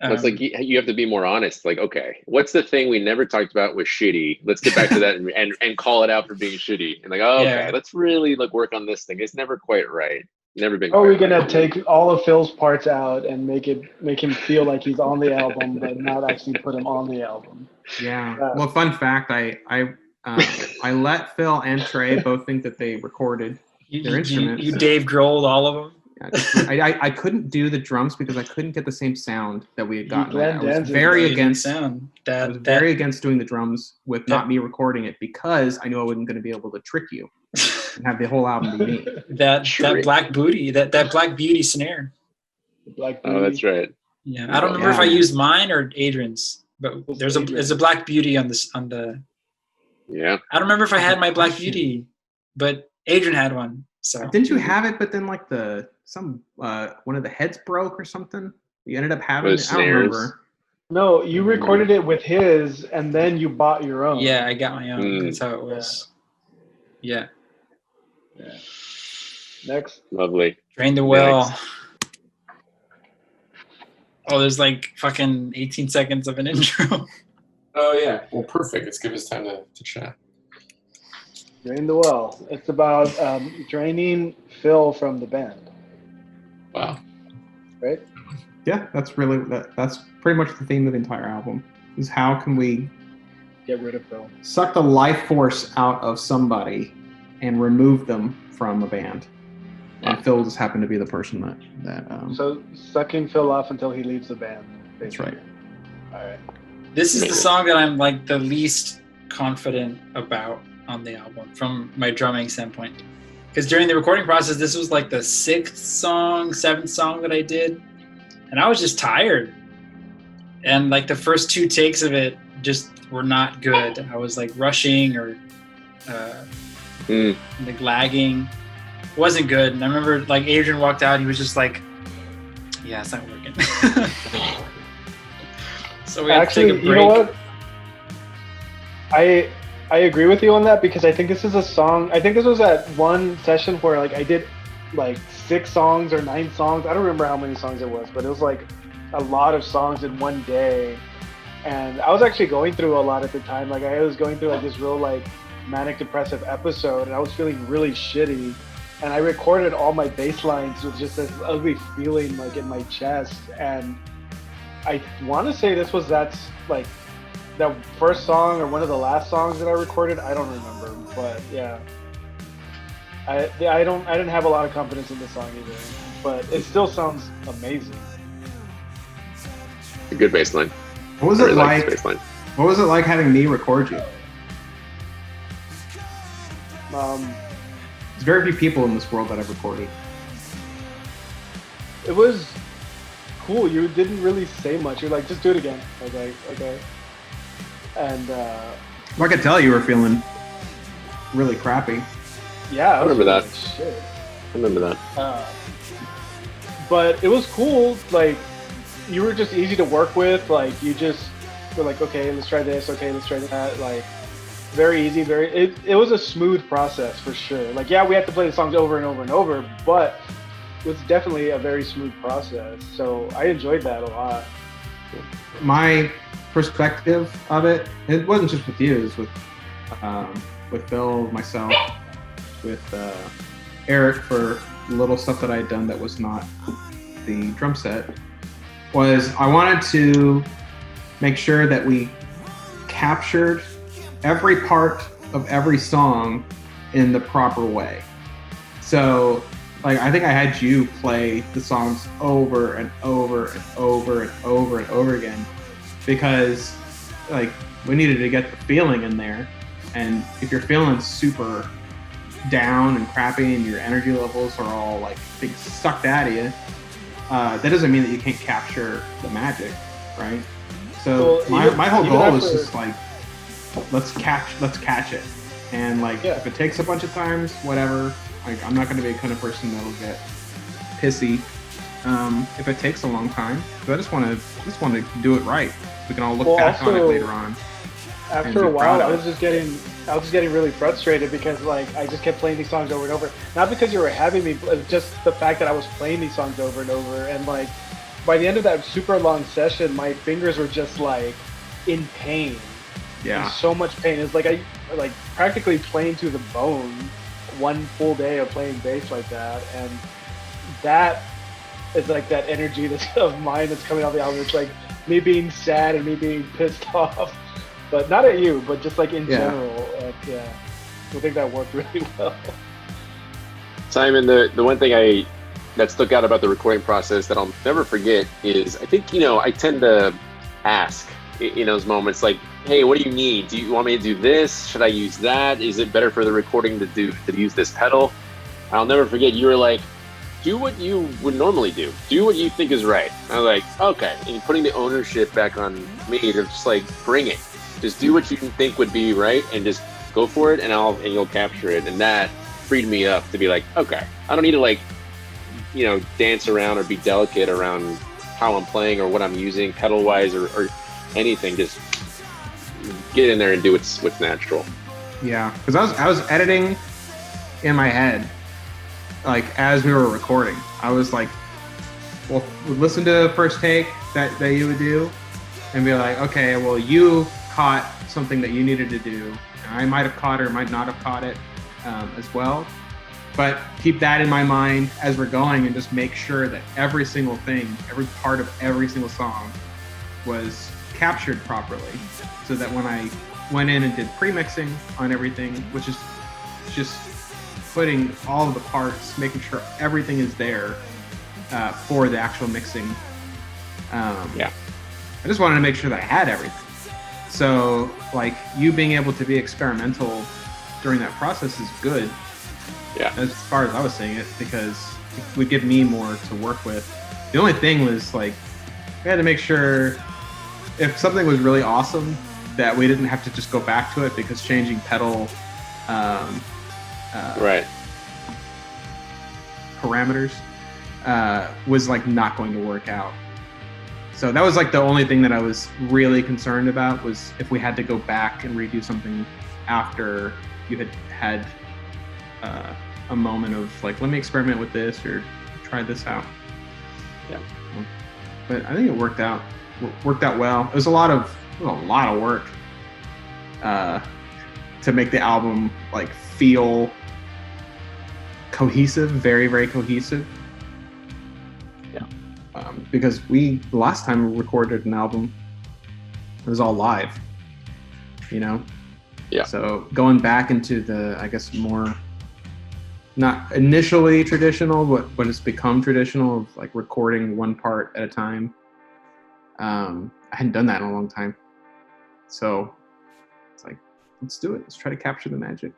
It's like you have to be more honest. Like, okay, what's the thing we never talked about was shitty? Let's get back to that and call it out for being shitty. And like, okay, let's really work on this thing. It's never quite right. Never been. Or we're gonna take all of Phil's parts out and make him feel like he's on the album, but not actually put him on the album. Yeah. Well, fun fact, I let Phil and Trey both think that they recorded their instruments. You Dave Grohl'd all of them. I couldn't do the drums because I couldn't get the same sound that we had gotten. I was very against doing the drums with not me recording it because I knew I wasn't going to be able to trick you and have the whole album be me. that Black Booty, that Black Beauty snare. Black Beauty. Oh, that's right. Yeah, I don't remember if I used mine or Adrian's, but there's a Black Beauty on the. Yeah. I don't remember if I had my Black Beauty, but Adrian had one. So didn't you have it? But then like one of the heads broke or something. You ended up having it. I don't remember. No, you recorded it with his, and then you bought your own. Yeah, I got my own. That's how it was. Yeah. Next. Lovely. Drain the Well. Next. Oh, there's like fucking 18 seconds of an intro. Oh yeah. Well, perfect. Let's give us time to chat. Drain the Well. It's about draining Phil from the band. Wow. Right? Yeah, that's pretty much the theme of the entire album. Is how can we get rid of Phil? Suck the life force out of somebody and remove them from a band. And Phil just happened to be the person that So sucking Phil off until he leaves the band. Basically. That's right. All right. This is the song that I'm like the least confident about on the album from my drumming standpoint, because during the recording process this was like the 7th song that I did, and I was just tired, and like the first 2 takes of it just were not good. I was like rushing or like lagging. It wasn't good. And I remember like Adrian walked out. He was just like, "Yeah, it's not working." So we had to take a break. You know what? I agree with you on that because I think this is a song. I think this was at one session where like I did like 6 songs or 9 songs. I don't remember how many songs it was, but it was like a lot of songs in one day. And I was actually going through a lot at the time. Like I was going through like this real like manic depressive episode, and I was feeling really shitty. And I recorded all my bass lines with just this ugly feeling like in my chest. And I want to say this was that first song or one of the last songs that I recorded. I don't remember, but yeah. I didn't have a lot of confidence in the song either, but it still sounds amazing. A good bass line. What was it like? What was it like having me record you? There's very few people in this world that I've recorded. It was cool. You didn't really say much. You're like, just do it again. I was like, okay. And I could tell you were feeling really crappy. Yeah, I remember that. Like, shit. I remember that. But it was cool. Like, you were just easy to work with. Like, you just were like, okay, let's try this. Okay, let's try that. Like, very easy. It was a smooth process for sure. Like, yeah, we had to play the songs over and over and over, but it was definitely a very smooth process. So I enjoyed that a lot. My perspective of it wasn't just with you. It was with Phil, myself, with Eric for little stuff that I had done that was not the drum set. Was I wanted to make sure that we captured every part of every song in the proper way. So, like, I think I had you play the songs over and over and over and over and over again because, like, we needed to get the feeling in there. And if you're feeling super down and crappy and your energy levels are all, like, being sucked out of you, that doesn't mean that you can't capture the magic, right? So my whole goal was just like, let's catch it, and like if it takes a bunch of times, whatever. Like I'm not going to be the kind of person that'll get pissy if it takes a long time. But I just want to do it right. We can all look back on it later on. After a while, I was just getting really frustrated because like I just kept playing these songs over and over. Not because you were having me, but just the fact that I was playing these songs over and over. And like by the end of that super long session, my fingers were just like in pain. Yeah. In so much pain. It's like I practically playing to the bone. One full day of playing bass like that, and that is like that energy of mine that's coming out of the album. It's like me being sad and me being pissed off. But not at you, but just like in general. Yeah, I think that worked really well. Simon, the one thing that stuck out about the recording process that I'll never forget is I think, I tend to ask in those moments like, hey, what do you need? Do you want me to do this? Should I use that? Is it better for the recording to use this pedal? I'll never forget you were like, do what you would normally do. Do what you think is right. I was like, okay. And putting the ownership back on me to just like bring it. Just do what you think would be right and just go for it and you'll capture it. And that freed me up to be like, okay, I don't need to like, dance around or be delicate around how I'm playing or what I'm using pedal wise or anything. Just get in there and do what's natural. Yeah, because I was editing in my head, like as we were recording. I was like, well, listen to the first take that you would do, and be like, okay, well, you caught something that you needed to do. And I might have caught it or might not have caught it as well. But keep that in my mind as we're going, and just make sure that every single thing, every part of every single song, was captured properly, so that when I went in and did pre-mixing on everything, which is just putting all of the parts, making sure everything is there for the actual mixing. I just wanted to make sure that I had everything. So like you being able to be experimental during that process is good. Yeah. As far as I was saying it, because it would give me more to work with. The only thing was like we had to make sure if something was really awesome that we didn't have to just go back to it, because changing pedal Right. parameters was like not going to work out. So that was like the only thing that I was really concerned about, was if we had to go back and redo something after you had a moment of like, let me experiment with this or try this out. Yeah. But I think it worked out well. It was a lot of work to make the album like feel cohesive, very, very cohesive. Yeah. Because the last time we recorded an album, it was all live, you know? Yeah. So going back into the, I guess, more not initially traditional, but when it's become traditional of like recording one part at a time. I hadn't done that in a long time. So it's like, let's do it. Let's try to capture the magic.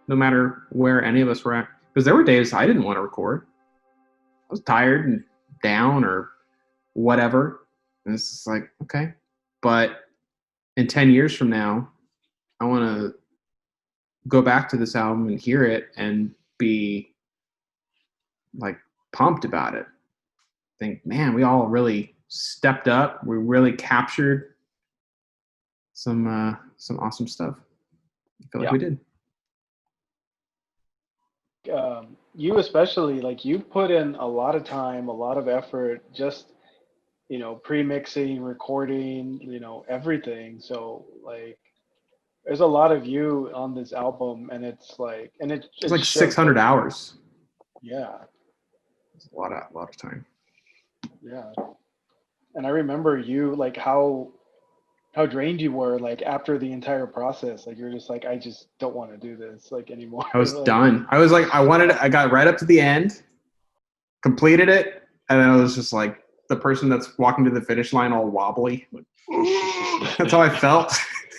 No matter where any of us were at. Because there were days I didn't want to record. I was tired and down or whatever. And it's just like, okay. But in 10 years from now, I want to go back to this album and hear it and be like pumped about it. Think, man, we all really stepped up. We really captured some awesome stuff. I feel like we did. You especially, like, you put in a lot of time, a lot of effort, just, you know, pre-mixing, recording, you know, everything. So like, there's a lot of you on this album, and it's like, and it's like 600 hours. Yeah, it's a lot of time. Yeah, and I remember you, like, how drained you were, like, after the entire process. Like, you're just like, I just don't want to do this, like, anymore. I was like, done. I was like, I got right up to the end, completed it, and then I was just like the person that's walking to the finish line all wobbly. Like, that's how I felt.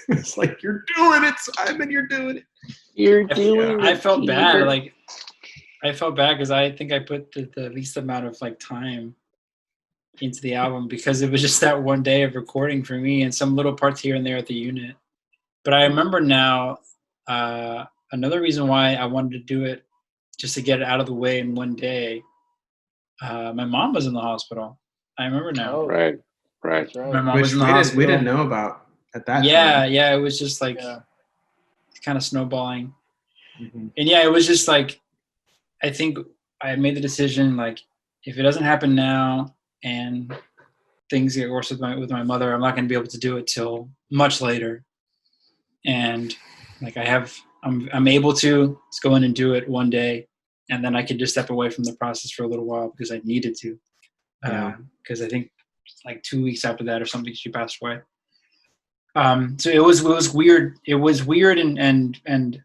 It's like, you're doing it, Simon. You're doing it. You're doing it. I felt bad. Like, I felt bad because I think I put the least amount of like time into the album, because it was just that one day of recording for me and some little parts here and there at the unit. But I remember now, another reason why I wanted to do it, just to get it out of the way in one day. My mom was in the hospital. I remember now. Oh, Right. that's right. My mom was in the hospital. We didn't know about at that time. Yeah, it was just like kind of snowballing. Mm-hmm. And yeah, it was just like, I think I made the decision, like, if it doesn't happen now and things get worse with my mother, I'm not going to be able to do it till much later. And like, I'm able to just go in and do it one day, and then I could just step away from the process for a little while because I needed to. Because I think like 2 weeks after that or something, she passed away. So it was weird. It was weird and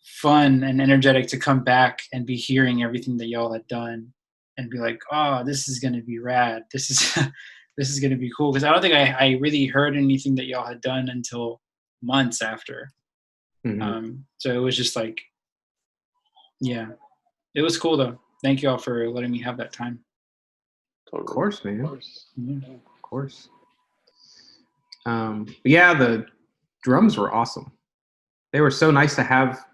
fun and energetic to come back and be hearing everything that y'all had done and be like, oh, this is gonna be rad. This is gonna be cool. Because I don't think I really heard anything that y'all had done until months after. Mm-hmm. So it was just like, yeah, it was cool though. Thank you all for letting me have that time. Of course, man. Of course. Yeah. Of course. Yeah, the drums were awesome. They were so nice to have,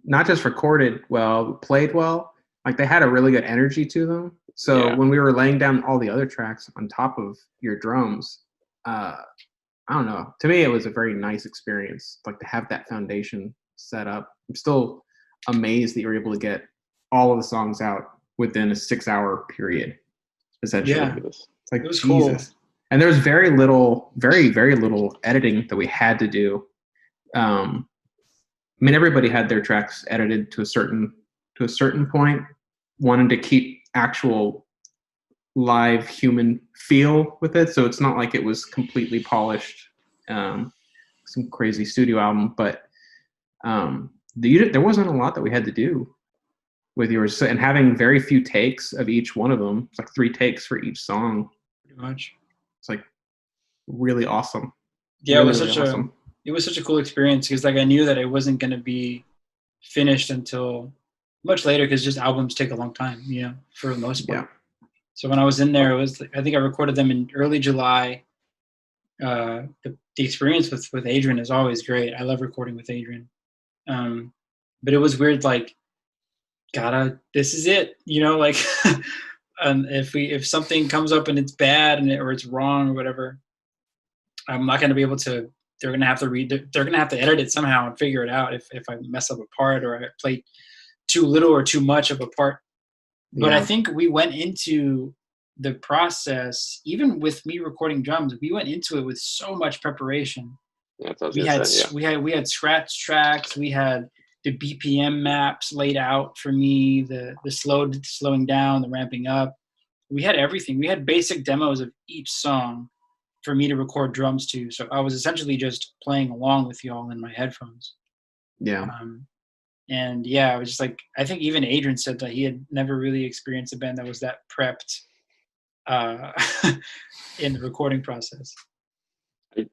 not just recorded well, played well. Like, they had a really good energy to them. So when we were laying down all the other tracks on top of your drums, I don't know. To me, it was a very nice experience, like, to have that foundation set up. I'm still amazed that you were able to get all of the songs out within a 6-hour period, essentially. Yeah. It's like, It was Jesus. cool. And there was very little editing that we had to do. I mean, everybody had their tracks edited to a certain point, wanting to keep actual live human feel with it. So it's not like it was completely polished, some crazy studio album, but there wasn't a lot that we had to do with yours. And having very few takes of each one of them, it's like 3 takes for each song. Pretty much. It's like really awesome. Yeah, really, it was really awesome. It was such a cool experience, because like I knew that it wasn't going to be finished until much later, because just albums take a long time, for the most part. Yeah. So when I was in there, it was, I think I recorded them in early July. The experience with Adrian is always great. I love recording with Adrian. But it was weird, like, this is it, like, if something comes up and it's bad or it's wrong or whatever, I'm not going to be able to. They're going to have to they're going to have to edit it somehow and figure it out if I mess up a part or I play too little or too much of a part. But I think we went into the process, even with me recording drums, we went into it with so much preparation. We had scratch tracks, we had the BPM maps laid out for me, the slowing down, the ramping up. We had everything. We had basic demos of each song for me to record drums to. So I was essentially just playing along with y'all in my headphones. Yeah. And yeah, I was just like, I think even Adrian said that he had never really experienced a band that was that prepped in the recording process. I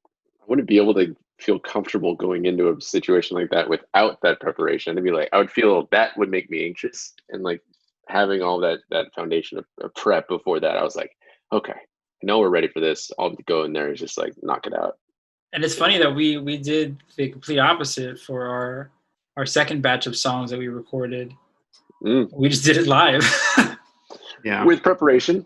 wouldn't be able to feel comfortable going into a situation like that without that preparation. It'd be like, I would feel that would make me anxious. And like having all that foundation of prep before that, I was like, okay, I know we're ready for this. I'll go in there and just like knock it out. And it's funny that we did the complete opposite for our second batch of songs that we recorded. We just did it live. Yeah, with preparation,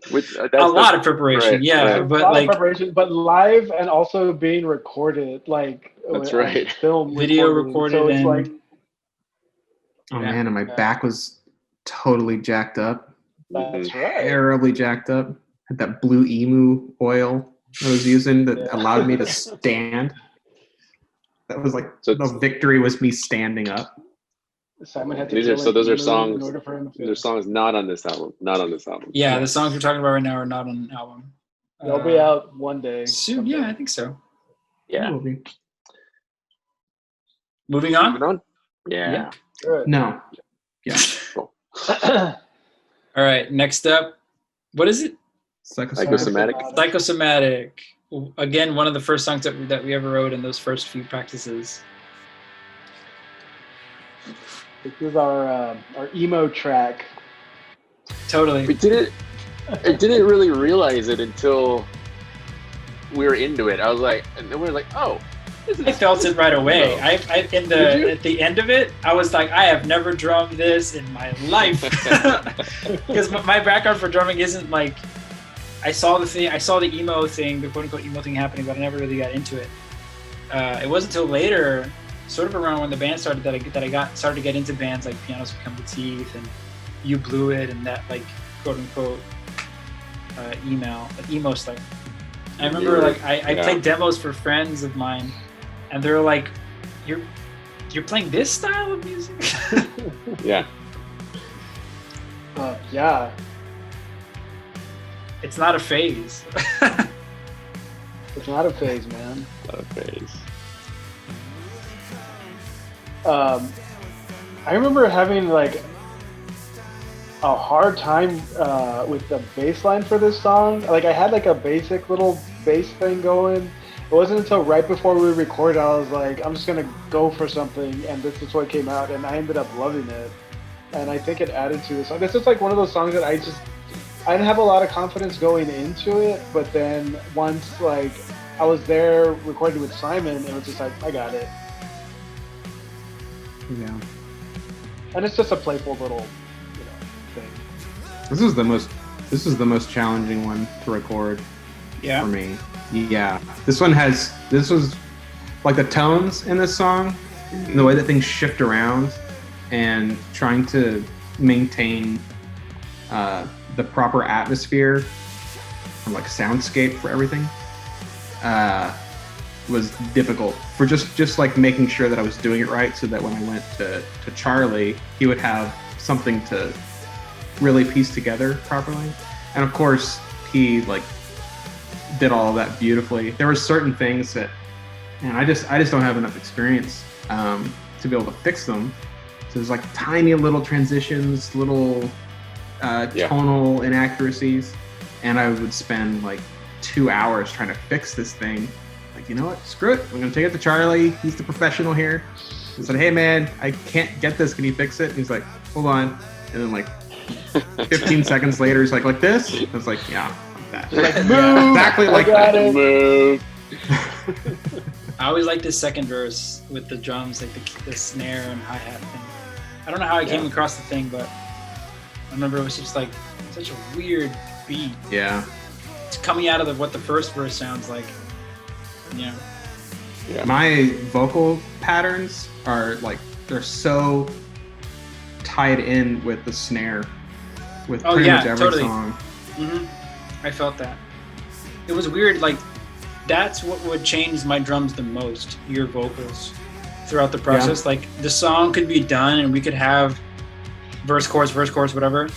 a lot of preparation. Right, yeah, right. but a lot like of preparation, but live and also being recorded, like that's right. Film video recorded. So it's and, like, oh man, and my back was totally jacked up. That's right. Terribly jacked up. Had that blue emu oil I was using that allowed me to stand. That was like the victory was me standing up. Simon had to those are songs. Those are songs not on this album. Not on this album. Yeah, the songs we're talking about right now are not on an album. They'll be out one day. Soon, yeah, I think so. Yeah. Moving on. Moving on. Yeah. Good. No. Yeah. Cool. All right. Next up, what is it? Psychosomatic. Psychosomatic. Again, one of the first songs that we ever wrote in those first few practices. This is our emo track. Totally. I didn't really realize it until we were into it. I was like, and then we were like, oh. I felt it right away. At the end of it, I was like, I have never drummed this in my life. Because my background for drumming isn't like, I saw the emo thing, the quote unquote emo thing happening, but I never really got into it. It wasn't until later, sort of around when the band started, that I started to get into bands like Pianos Become the Teeth and You Blew It and that like quote unquote emo stuff. I remember I played demos for friends of mine, and they were like, "You're playing this style of music?" Yeah. Yeah. It's not a phase. It's not a phase, man. Not a phase. I remember having like a hard time with the bass line for this song. Like I had like a basic little bass thing going. It wasn't until right before we recorded I was like, I'm just gonna go for something, and this is what came out, and I ended up loving it. And I think it added to the song. This is like one of those songs that I didn't have a lot of confidence going into it, but then once like I was there recording with Simon, it was just like, I got it. Yeah. And it's just a playful little, thing. This is the most challenging one to record for me. Yeah. This was like the tones in this song and the way that things shift around and trying to maintain the proper atmosphere and like soundscape for everything was difficult for just like making sure that I was doing it right, so that when I went to Charlie, he would have something to really piece together properly. And of course, he like did all of that beautifully. There were certain things that, and I just don't have enough experience to be able to fix them. So there's like tiny little transitions, little tonal inaccuracies, and I would spend like 2 hours trying to fix this thing. Like, you know what? Screw it. I'm gonna take it to Charlie. He's the professional here. I said, hey man, I can't get this. Can you fix it? And he's like, hold on. And then like 15 seconds later, he's like this. I was like, yeah, like that. Like, move. Exactly like that. Move. I always like this second verse with the drums, like the snare and hi-hat thing. I don't know how I came across the thing, but I remember it was just like such a weird beat. Yeah. It's coming out of what the first verse sounds like. Yeah. My vocal patterns are like, they're so tied in with the snare with pretty much every song. I felt that. It was weird, like that's what would change my drums the most, your vocals throughout the process. Like the song could be done and we could have verse, chorus, whatever.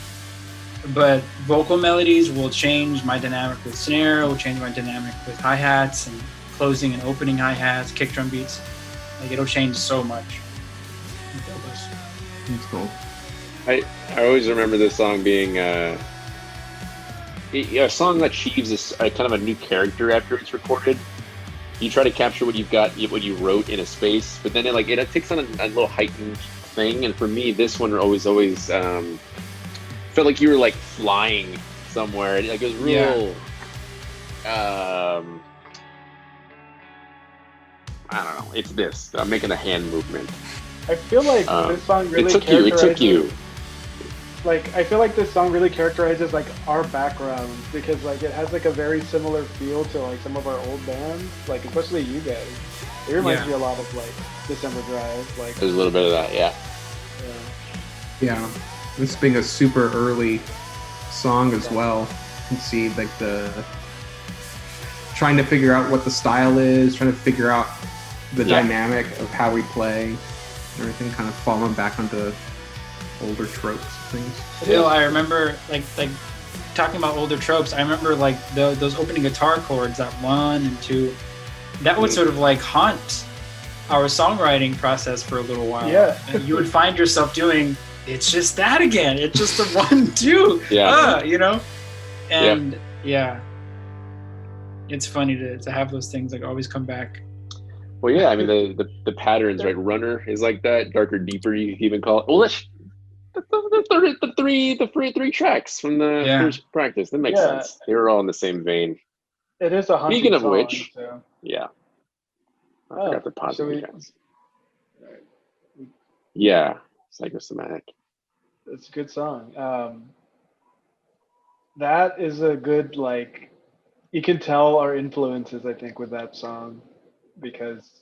But vocal melodies will change my dynamic with snare, will change my dynamic with hi-hats and closing and opening hi-hats, kick drum beats. Like it'll change so much. That's cool. I always remember this song being a song that achieves a kind of a new character after it's recorded. You try to capture what you've got, what you wrote in a space, but then it takes on a little heightened thing. And for me, this one always felt like you were like flying somewhere. Like it was real. I don't know. It's this. I'm making a hand movement. I feel like this song really It took you. Like I feel like this song really characterizes like our backgrounds because like it has like a very similar feel to like some of our old bands, like especially you guys. It reminds me a lot of like December Drive. Like there's a little bit of that, Yeah. This being a super early song as well. You can see like the trying to figure out what the style is, trying to figure out the dynamic of how we play, everything kind of falling back onto older tropes and things. Still, I remember like talking about older tropes. I remember like those opening guitar chords, that 1 and 2, that would sort of like haunt our songwriting process for a little while. Yeah. And you would find yourself doing, it's just that again. It's just the 1, 2. You know? And it's funny to have those things like always come back. Well, yeah, I mean the patterns, right? Runner is like that, darker, deeper. You could even call it. Well, the three tracks from the first practice. That makes sense. They were all in the same vein. It is a haunting Speaking of song, which, so. I forgot to pause it. Yeah, Psychosomatic. It's a good song. That is a good like. You can tell our influences, I think, with that song, because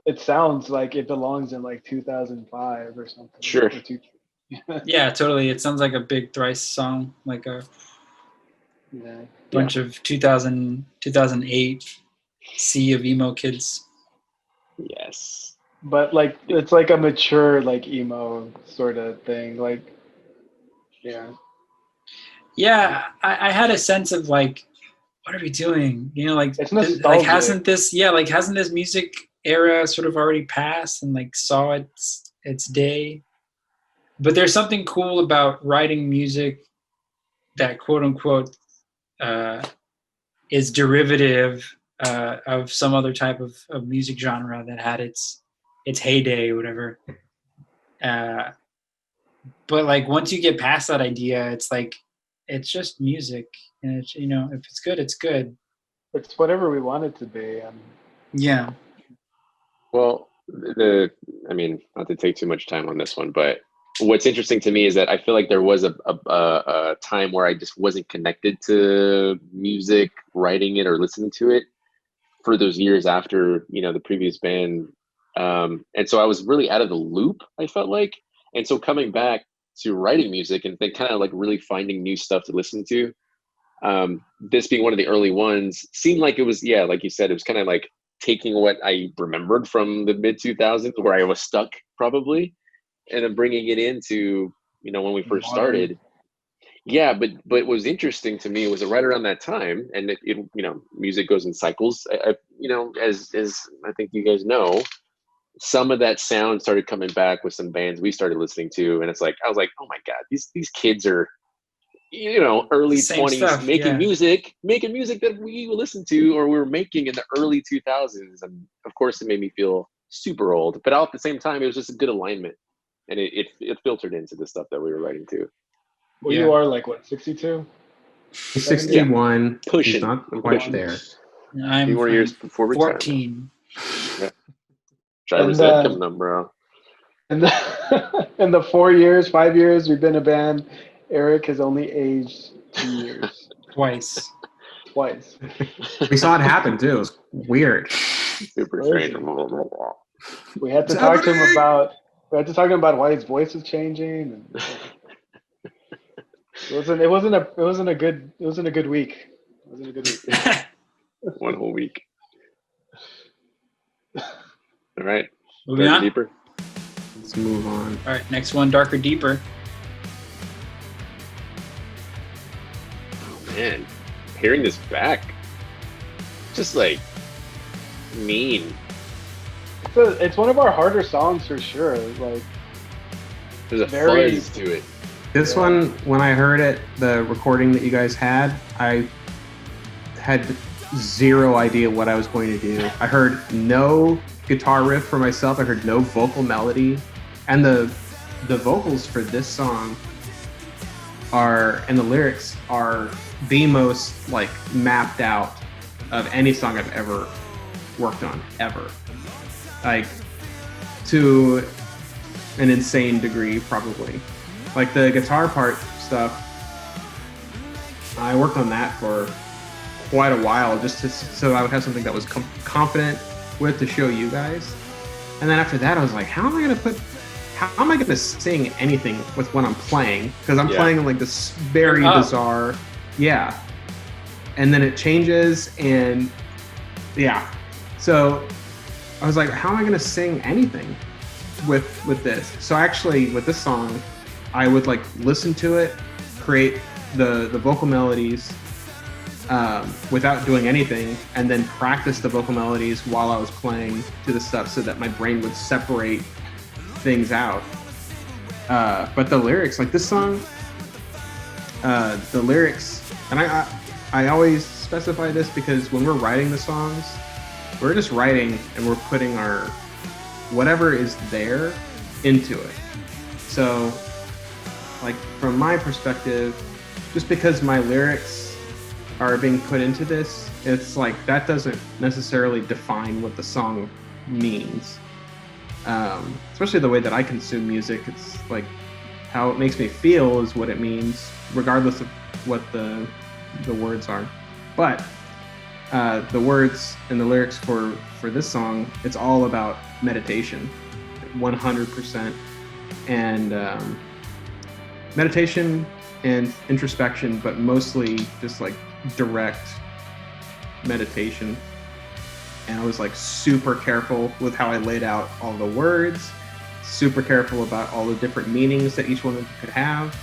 it sounds like it belongs in like 2005 or something. Sure. Yeah, totally. It sounds like a big Thrice song, like a bunch of 2008 sea of emo kids. Yes. But like it's like a mature like emo sort of thing. Like I had a sense of like, what are we doing? You know, like it's nostalgic. hasn't this music era sort of already passed and like saw its day? But there's something cool about writing music that quote unquote is derivative of some other type of music genre that had its heyday or whatever. But like once you get past that idea, it's like it's just music, and it's, you know, if it's good, it's good. It's whatever we want it to be. Yeah. Well, I mean, not to take too much time on this one, but what's interesting to me is that I feel like there was a time where I just wasn't connected to music, writing it or listening to it for those years after, you know, the previous band. And so I was really out of the loop, I felt like. And so coming back to writing music and then kind of like really finding new stuff to listen to, this being one of the early ones, seemed like it was, like you said, it was kind of like taking what I remembered from the mid 2000s where I was stuck probably, and then bringing it into, you know, when we first started. Yeah, but what was interesting to me was that right around that time, and it you know, music goes in cycles. You know, as I think you guys know, some of that sound started coming back with some bands we started listening to, and it's like I was like, oh my god, these kids are, you know, early 20s making music that we listened to or we were making in the early 2000s, and of course it made me feel super old, but at the same time it was just a good alignment, and it filtered into the stuff that we were writing to. Well, you are like what, 62? 61. Pushing. He's not quite there. I'm few more years before 14. Driver's And, ed coming up, bro. And in the 5 years we've been a band, Eric has only aged 2 years. Twice. Twice. We saw it happen too. It was weird. Super Crazy. strange. We had to It's talk to him happening! about why his voice was changing. And it wasn't a good week. It wasn't a good week. One whole week. All right. Moving Darker on. Deeper. Let's move on. All right, next one, Darker Deeper. Oh, man. Hearing this back, just like mean. It's one of our harder songs for sure. Like, There's a Very- fuzz to it. This one, when I heard it, the recording that you guys had, I had zero idea what I was going to do. I heard no guitar riff for myself. I heard no vocal melody. And the vocals for this song and the lyrics are the most like mapped out of any song I've ever worked on, ever. Like, to an insane degree, probably. Like the guitar part stuff, I worked on that for quite a while so I would have something that was confident with to show you guys. And then after that, I was like, how am I going to sing anything with what I'm playing? Because I'm playing like this very bizarre, and then it changes, and so I was like, how am I going to sing anything with this? So actually, with this song, I would like listen to it, create the vocal melodies without doing anything, and then practice the vocal melodies while I was playing to the stuff so that my brain would separate things out. But the lyrics, like this song, the lyrics, and I always specify this because when we're writing the songs, we're just writing and we're putting our whatever is there into it. So, like, from my perspective, just because my lyrics are being put into this, it's like that doesn't necessarily define what the song means. Especially the way that I consume music, it's like how it makes me feel is what it means, regardless of what the words are. But the words and the lyrics for this song, it's all about meditation, 100%, and meditation and introspection, but mostly just like direct meditation. And I was like super careful with how I laid out all the words, super careful about all the different meanings that each one of them could have,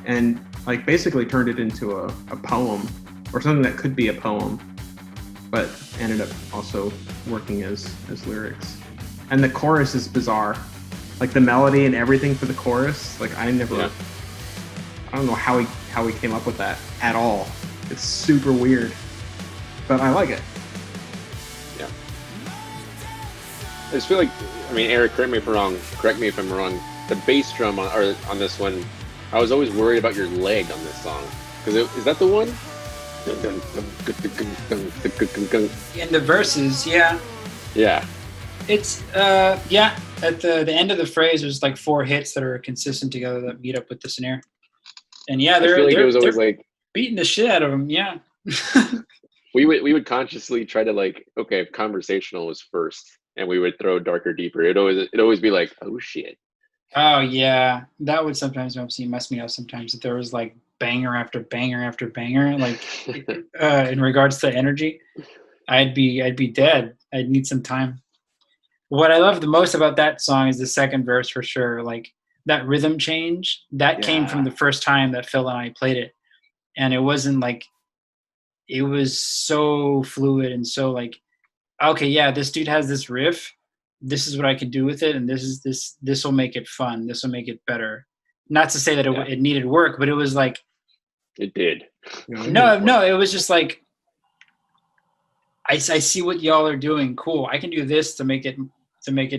and like basically turned it into a poem, or something that could be a poem, but ended up also working as lyrics. And the chorus is bizarre. Like the melody and everything for the chorus, like I don't know how he came up with that at all. It's super weird, but I like it. Yeah. I just feel like, I mean, Eric, correct me if I'm wrong, the bass drum on this one, I was always worried about your leg on this song. Is that the one? In the verses, yeah. Yeah. It's at the end of the phrase, there's like 4 hits that are consistent together that meet up with the snare. And I feel like it was always like beating the shit out of them. Yeah. we would consciously try to like, okay, if Conversational was first, and we would throw Darker Deeper, it'd always be like, oh shit. Oh yeah, that would sometimes mess me up. Sometimes if there was like banger after banger after banger, like in regards to energy, I'd be dead. I'd need some time. What I love the most about that song is the second verse for sure. Like that rhythm change that came from the first time that Phil and I played it, and it wasn't like, it was so fluid and so like, okay, yeah, this dude has this riff. This is what I can do with it, and this will make it fun. This will make it better. Not to say that it needed work, but it was like, it did. No, it was just like, I see what y'all are doing. Cool. I can do this to make it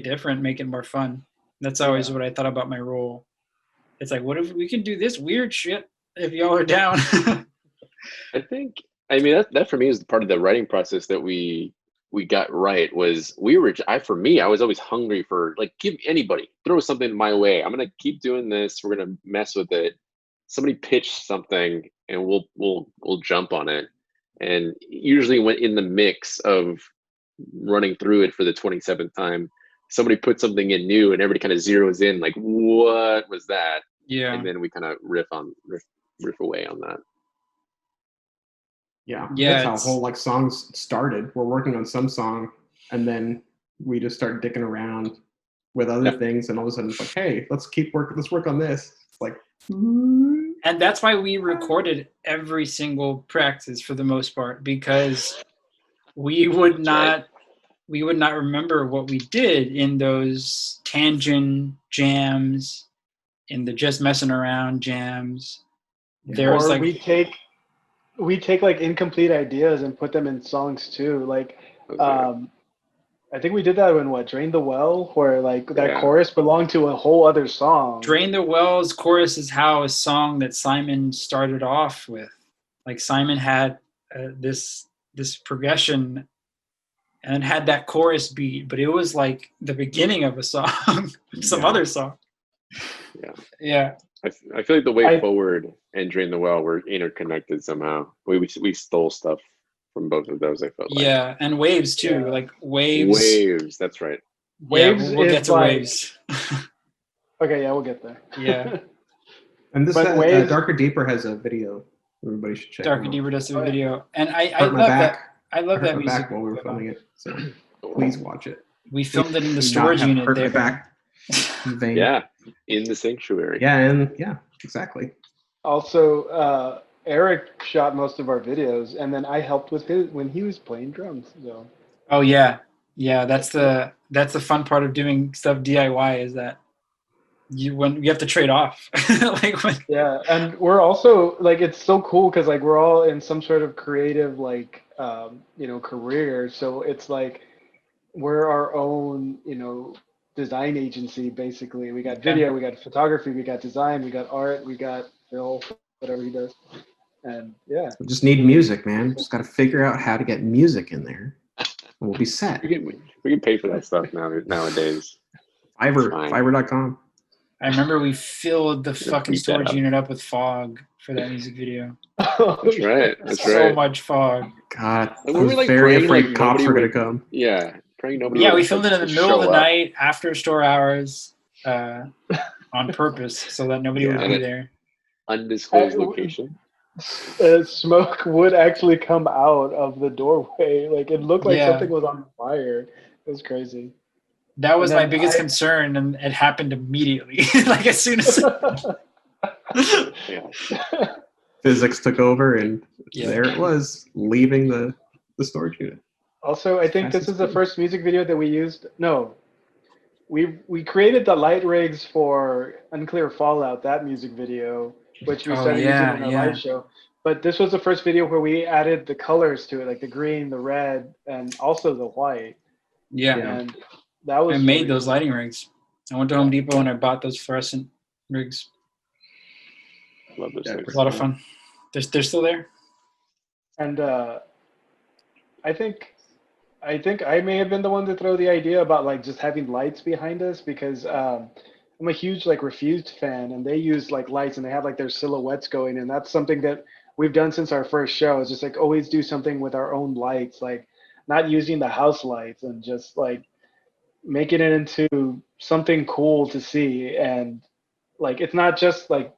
different, make it more fun. That's always what I thought about my role. It's like, what if we can do this weird shit if y'all are down? I think I mean, that for me is part of the writing process that we got right. Was for me, I was always hungry for, like, give anybody, throw something my way. I'm gonna keep doing this. We're gonna mess with it. Somebody pitch something, and we'll jump on it. And usually, when in the mix of running through it for the 27th time, somebody put something in new, and everybody kind of zeroes in, like, what was that? Yeah. And then we kind of riff away on that. Yeah, Yeah, that's how whole like songs started. We're working on some song, and then we just start dicking around with other things, and all of a sudden it's like, hey, let's work on this. It's like, and that's why we recorded every single practice for the most part, because we would not remember what we did in those tangent jams, in the just messing around jams. There's or like we take like incomplete ideas and put them in songs too. Like, I think we did that in Drain the Well, where like that chorus belonged to a whole other song. Drain the Well's chorus is how a song that Simon started off with. Like Simon had this progression and had that chorus beat, but it was like the beginning of a song, other song. Yeah. I feel like the Way Forward and Drain the Well were interconnected somehow. We stole stuff from both of those, I felt like. Yeah, and Waves too. Yeah. Like Waves. Waves, that's right. Waves we'll get to like, Waves. Okay, yeah, we'll get there. Yeah. And this Waves, Darker Deeper has a video. Everybody should check. Darker Deeper does have a video, and I Hurt love my that. back. I love Hurt that my music. back while we were filming it, so please watch it. We filmed it in the Do storage not have unit hurt there. my back vein. Yeah, in the sanctuary. Yeah, exactly. Also, Eric shot most of our videos, and then I helped with his when he was playing drums. So. Oh yeah. That's the fun part of doing stuff DIY, is that you have to trade off. Yeah, and we're also like, it's so cool because like we're all in some sort of creative like career, so it's like we're our own design agency basically. We got video, we got photography, we got design, we got art, we got Phil, whatever he does, and yeah. We just need music, man. Just got to figure out how to get music in there, and we'll be set. We can pay for that stuff nowadays. Fiverr.com. I remember we filled the fucking storage unit up with fog for that music video. That's right. So much fog. God, And I was like very praying, afraid like, cops were nobody going to come. Yeah, praying nobody. Yeah, would, we filmed it in the just middle of the show up. night after store hours, on purpose, so that nobody would be there. Undisclosed location. Smoke would actually come out of the doorway. Like it looked like something was on fire. It was crazy. That was my biggest concern, and it happened immediately. Like as soon as Physics took over, and there it was, leaving the storage unit. Also, I think this is the first music video that we used. No, we created the light rigs for Unclear Fallout, that music video, which we started using on our live show. But this was the first video where we added the colors to it, like the green, the red, and also the white. Yeah. And that was. I made those lighting rigs. I went to Home Depot and I bought those fluorescent rigs. Love those things. It was a lot of fun. They're still there. And I think I may have been the one to throw the idea about like just having lights behind us, because I'm a huge like Refused fan, and they use like lights and they have like their silhouettes going, and that's something that we've done since our first show. Is just like always do something with our own lights, like not using the house lights, and just like making it into something cool to see. And like it's not just like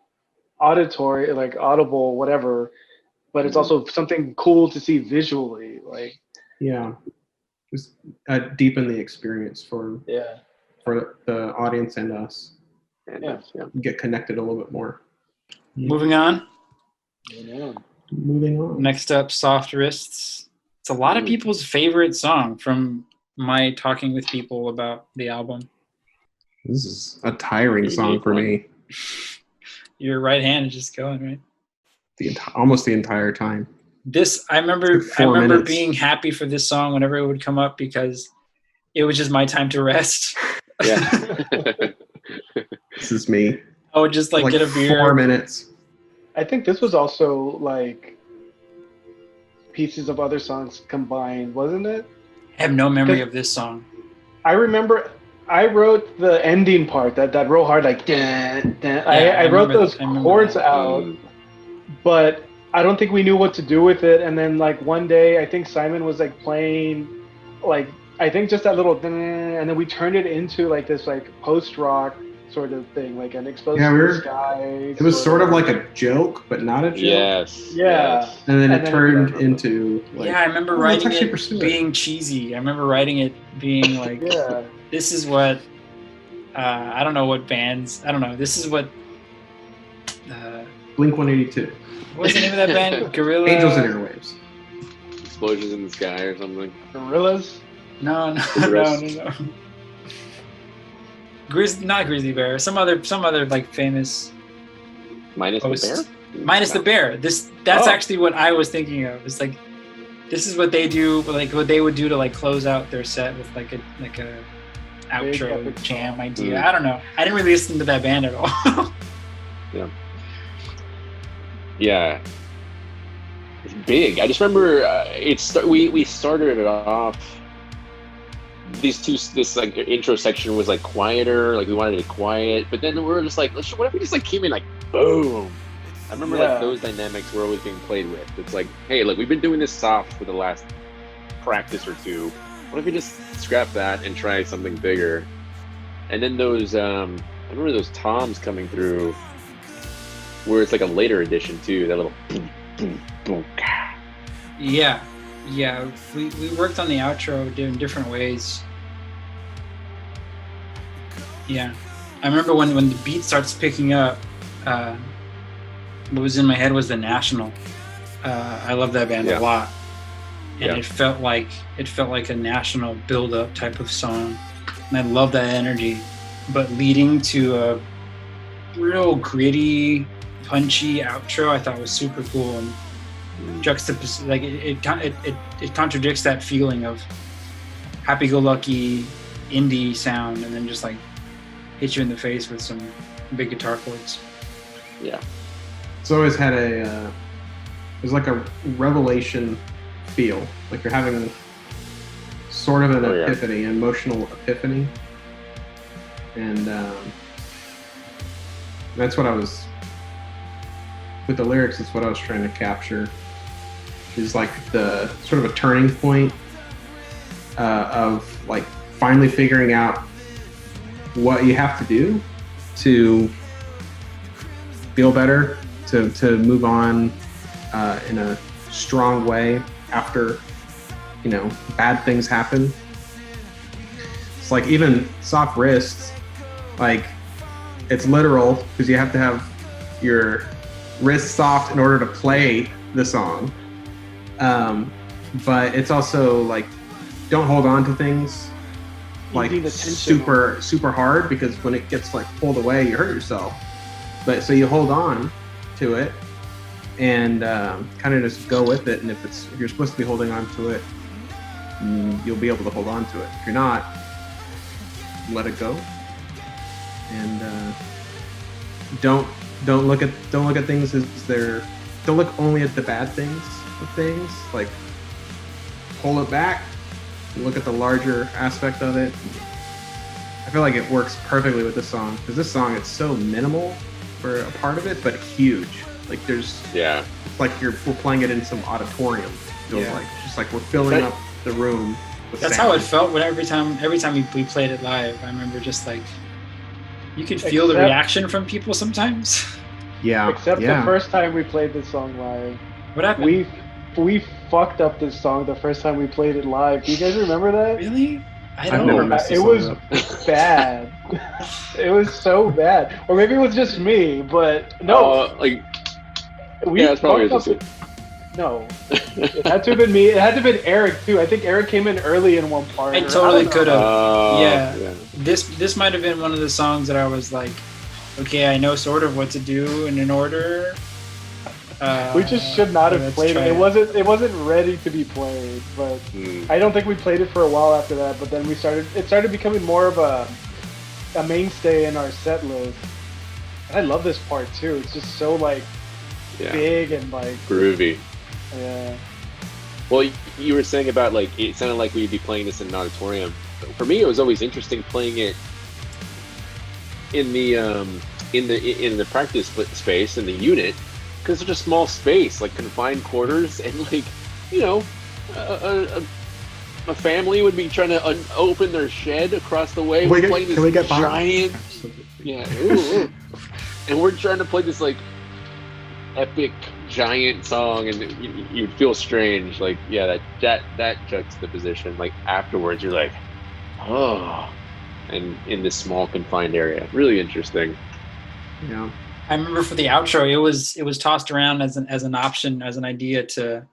auditory, like audible, whatever, but it's also something cool to see visually. Like just deepen the experience for the audience and us. Get connected a little bit more. Moving on. Moving on. Next up, Soft Wrists. It's a lot of people's favorite song from my talking with people about the album. This is a tiring song for me. Your right hand is just going, right? Almost the entire time. I remember being happy for this song whenever it would come up, because it was just my time to rest. Yeah. This is me. I would just like get a beer. 4 minutes. I think this was also like pieces of other songs combined, wasn't it? I have no memory of this song. I remember I wrote the ending part, that real hard, like, dun, dun. I wrote those chords out, but I don't think we knew what to do with it. And then like one day, I think Simon was like playing, like, I think just that little, and then we turned it into like this like post-rock sort of thing, like an exposed to the sky. It was sort of like a joke, but not a joke. Yes. Yeah. Yes. And then it turned into like, I remember writing it being cheesy. I remember writing it being like, this is what, I don't know what bands, I don't know, this is what... Blink 182. What's the name of that band? Gorilla... Angels and Airwaves. Explosions in the Sky or something. Gorillas? No. Not Grizzly Bear. Some other like famous. Minus host. the Bear. Minus the Bear. That's actually what I was thinking of. It's like, this is what they do. Like what they would do to like close out their set with like a outro jam idea. I don't know. I didn't really listen to that band at all. Yeah. Yeah. It's big. I just remember we started it off. This like intro section was like quieter, like we wanted it quiet, but then we were just like, what if we just like came in like boom? I remember like those dynamics were always being played with. It's like, hey, look, we've been doing this soft for the last practice or two. What if we just scrap that and try something bigger? And then those, I remember those toms coming through, where it's like a later edition too. That little boom, boom, boom. Yeah. We worked on the outro in different ways. Yeah, I remember when the beat starts picking up. What was in my head was The National. I love that band a lot, and it felt like a National build-up type of song, and I love that energy, but leading to a real gritty, punchy outro. I thought was super cool and juxtaposed. Like it contradicts that feeling of happy-go-lucky indie sound, and then just like hit you in the face with some big guitar chords. Yeah. It's always had there's like a revelation feel, like you're having sort of an epiphany, an emotional epiphany, and that's what I was, with the lyrics, that's what I was trying to capture, is like the sort of a turning point of like finally figuring out what you have to do to feel better, to move on in a strong way after, bad things happen. It's like even Soft Wrists, like it's literal because you have to have your wrist soft in order to play the song. But it's also like, don't hold on to things like super hard, because when it gets like pulled away, you hurt yourself. But so you hold on to it and kind of just go with it. And if you're supposed to be holding on to it, you'll be able to hold on to it. If you're not, let it go. And don't look at things as don't look only at the bad things of things. Like, pull it back and look at the larger aspect of it. I feel like it works perfectly with this song, because this song, it's so minimal for a part of it, but huge. Like there's it's like we're playing it in some auditorium. It feels like it's just like we're filling up the room with That's sound. how it felt when every time we played it live. I remember just like you could feel the reaction from people sometimes. Yeah. Except the first time we played this song live. What happened? We fucked up this song the first time we played it live. Do you guys remember that? Really? I've never messed this It was up. bad. It was so bad. Or maybe it was just me, but no. It's probably just it. No. It had to have been me. It had to have been Eric too. I think Eric came in early in one part. I totally could have. Yeah. This might have been one of the songs that I was like, okay, I know sort of what to do in an order. We just should not have played it. It wasn't ready to be played, but I don't think we played it for a while after that. But then it started becoming more of a mainstay in our set list. And I love this part too. It's just so like big and like groovy. Yeah. Well, you were saying about like it sounded like we'd be playing this in an auditorium. For me, it was always interesting playing it in the practice space in the unit because it's such a small space, like confined quarters, and like a family would be trying to open their shed across the way. We're playing this giant, yeah, ooh. And we're trying to play this like epic giant song, and you'd feel strange, like that juxtaposition. Like afterwards, you're like, oh, and in this small confined area, really interesting. Yeah, I remember for the outro, it was tossed around as an option, as an idea to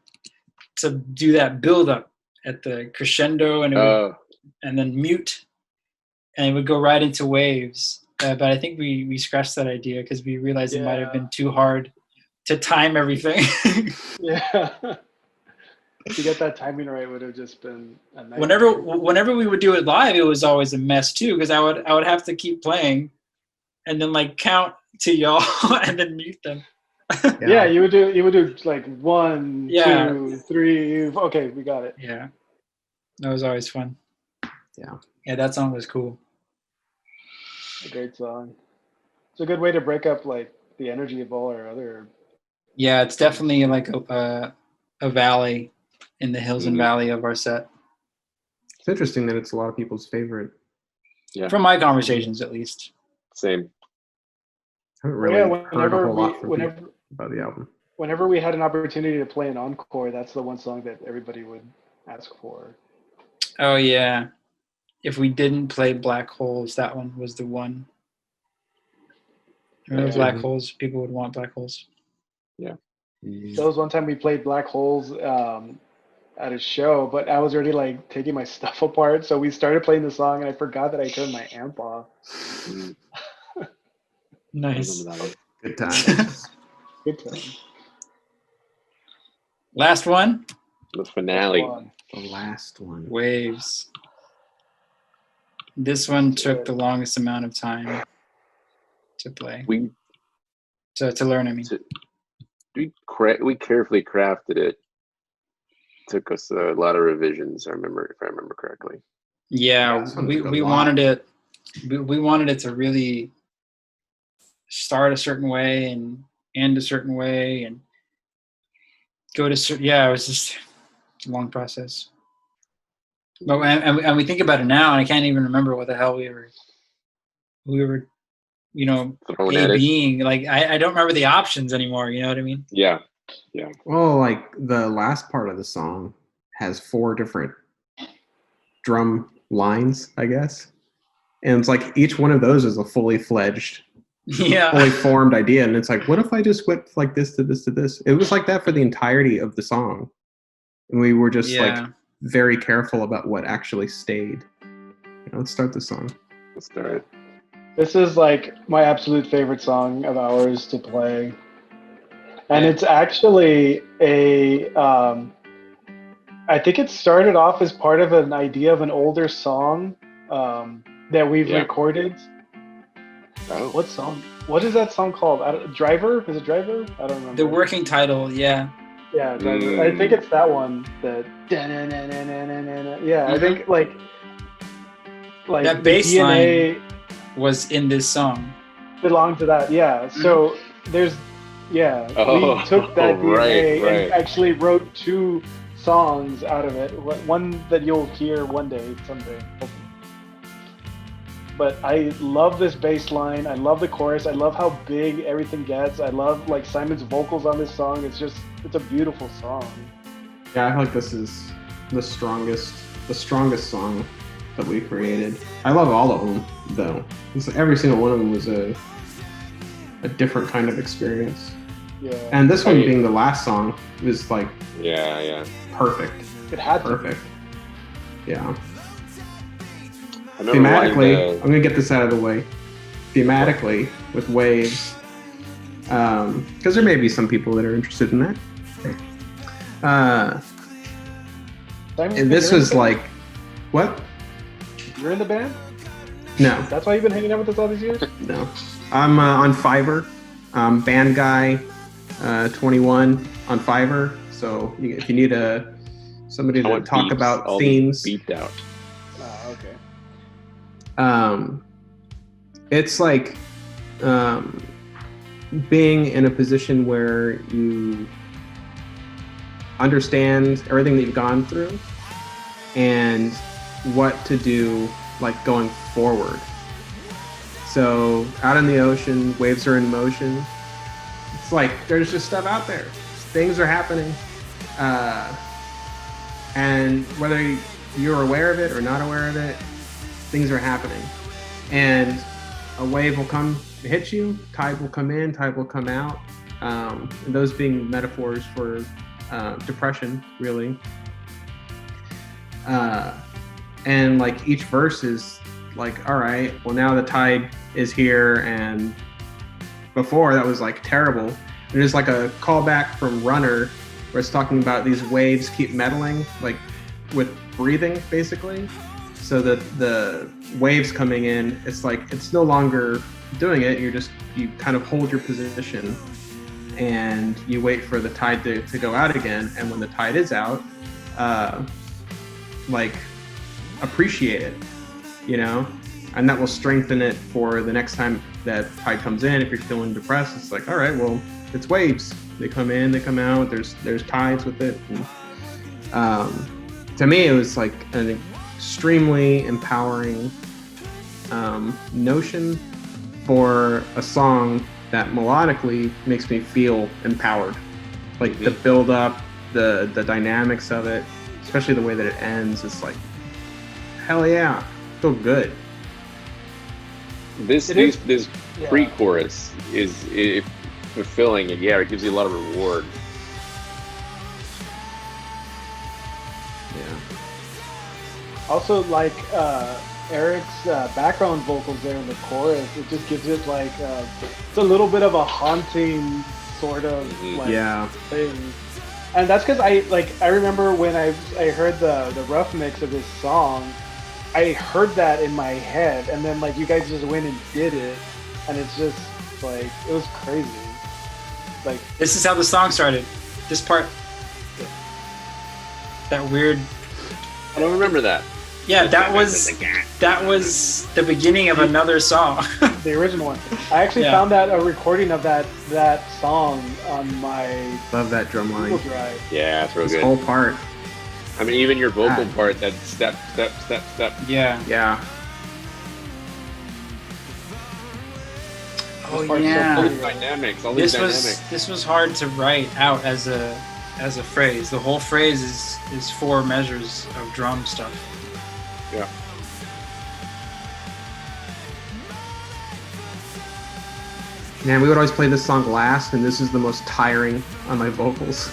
do that build up at the crescendo and then mute, and it would go right into waves. But I think we scratched that idea because we realized it might have been too hard to time everything. Yeah. To get that timing right would have just been a nightmare. Whenever we would do it live, it was always a mess too, because I would have to keep playing and then like count to y'all and then mute them. Yeah, you would do like 1, 2, 3. Okay, we got it. Yeah, that was always fun. Yeah, that song was cool. A great song. It's a good way to break up like the energy of all our other. Yeah, it's definitely like a valley in the hills and valley of our set. It's interesting that it's a lot of people's favorite. Yeah, from my conversations at least. Same. I haven't really heard a whole lot from people about the album. Whenever we had an opportunity to play an encore, that's the one song that everybody would ask for. Oh yeah, if we didn't play Black Holes, that one was the one. Remember Black Holes? People would want Black Holes. Yeah. That was one time we played Black Holes at a show, but I was already like taking my stuff apart, so we started playing the song, and I forgot that I turned my amp off. Nice. Good time. Good time. Last one. The finale. The last one. Waves. This one took the longest amount of time to play. To learn, I mean. We carefully crafted it. Took us a lot of revisions, if I remember correctly. Yeah, we wanted it. We wanted it to really start a certain way and end a certain way and go to it was just a long process. But and we think about it now, and I can't even remember what the hell we were being like. I don't remember the options anymore. You know what I mean? Yeah. Well, like the last part of the song has 4 different drum lines, I guess, and it's like each one of those is a fully fledged, fully formed idea. And it's like, what if I just went like this to this to this? It was like that for the entirety of the song, and we were just like very careful about what actually stayed. Let's start the song. Let's start it. This is like my absolute favorite song of ours to play. And it's actually I think it started off as part of an idea of an older song that we've recorded. Oh. What song? What is that song called? Driver? Is it Driver? I don't remember. The working title, yeah. Yeah, Driver. I think it's that one. I think like that bass line was in this song. Belonged to that, yeah. So there's we took that DNA and actually wrote 2 songs out of it. One that you'll hear someday, hopefully. But I love this bass line. I love the chorus. I love how big everything gets. I love like Simon's vocals on this song. It's a beautiful song. Yeah, I feel like this is the strongest song that we created. I love all of them though. Every single one of them was a different kind of experience. Yeah. And this one being the last song was like perfect. It had perfect. Yeah. Thematically, I'm gonna get this out of the way. Thematically, with Waves, because there may be some people that are interested in that. And this was like, what? You're in the band? No. That's why you've been hanging out with us all these years? No. I'm on Fiverr. Band Guy 21 on Fiverr. So if you need a somebody I to want talk beeps. about I'll be themes. beeped out. Okay. It's like being in a position where you understand everything that you've gone through and what to do, like going forward. So out in the ocean, waves are in motion. It's like there's just stuff out there. Things are happening. And whether you're aware of it or not aware of it, things are happening. And a wave will come to hit you, tide will come in, tide will come out. And those being metaphors for depression, really. And like each verse is like, all right, well now the tide is here, and before that was like terrible. And there's like a callback from Runner where it's talking about these waves keep meddling, like with breathing, basically. So that the waves coming in, it's like it's no longer doing it. You kind of hold your position and you wait for the tide to go out again. And when the tide is out, like appreciate it, you know, and that will strengthen it for the next time that tide comes in. If you're feeling depressed, it's like, all right, well, it's waves. They come in, they come out. There's tides with it. And, to me, it was like an extremely empowering notion for a song that melodically makes me feel empowered. Like the build up, the dynamics of it, especially the way that it ends, it's like, hell yeah, feel good. This pre-chorus is fulfilling, and it gives you a lot of reward. Yeah. Also, like Eric's background vocals there in the chorus, it just gives it like it's a little bit of a haunting sort of like thing. And that's because I remember when I heard the rough mix of this song, I heard that in my head, and then like you guys just went and did it, and it's just like it was crazy. Like this is how the song started. This part, that weird. I don't remember that. Yeah, that was the beginning of another song. The original one. I actually found that a recording of that song on my love that drum line. Google Drive. Yeah, it's real This good. whole part. I mean, even your vocal part, that step. Yeah. Yeah. Oh part's yeah. All these dynamics. All these dynamics. This was hard to write out as a phrase. The whole phrase is 4 measures of drum stuff. Yeah. Man, we would always play this song last, and this is the most tiring on my vocals.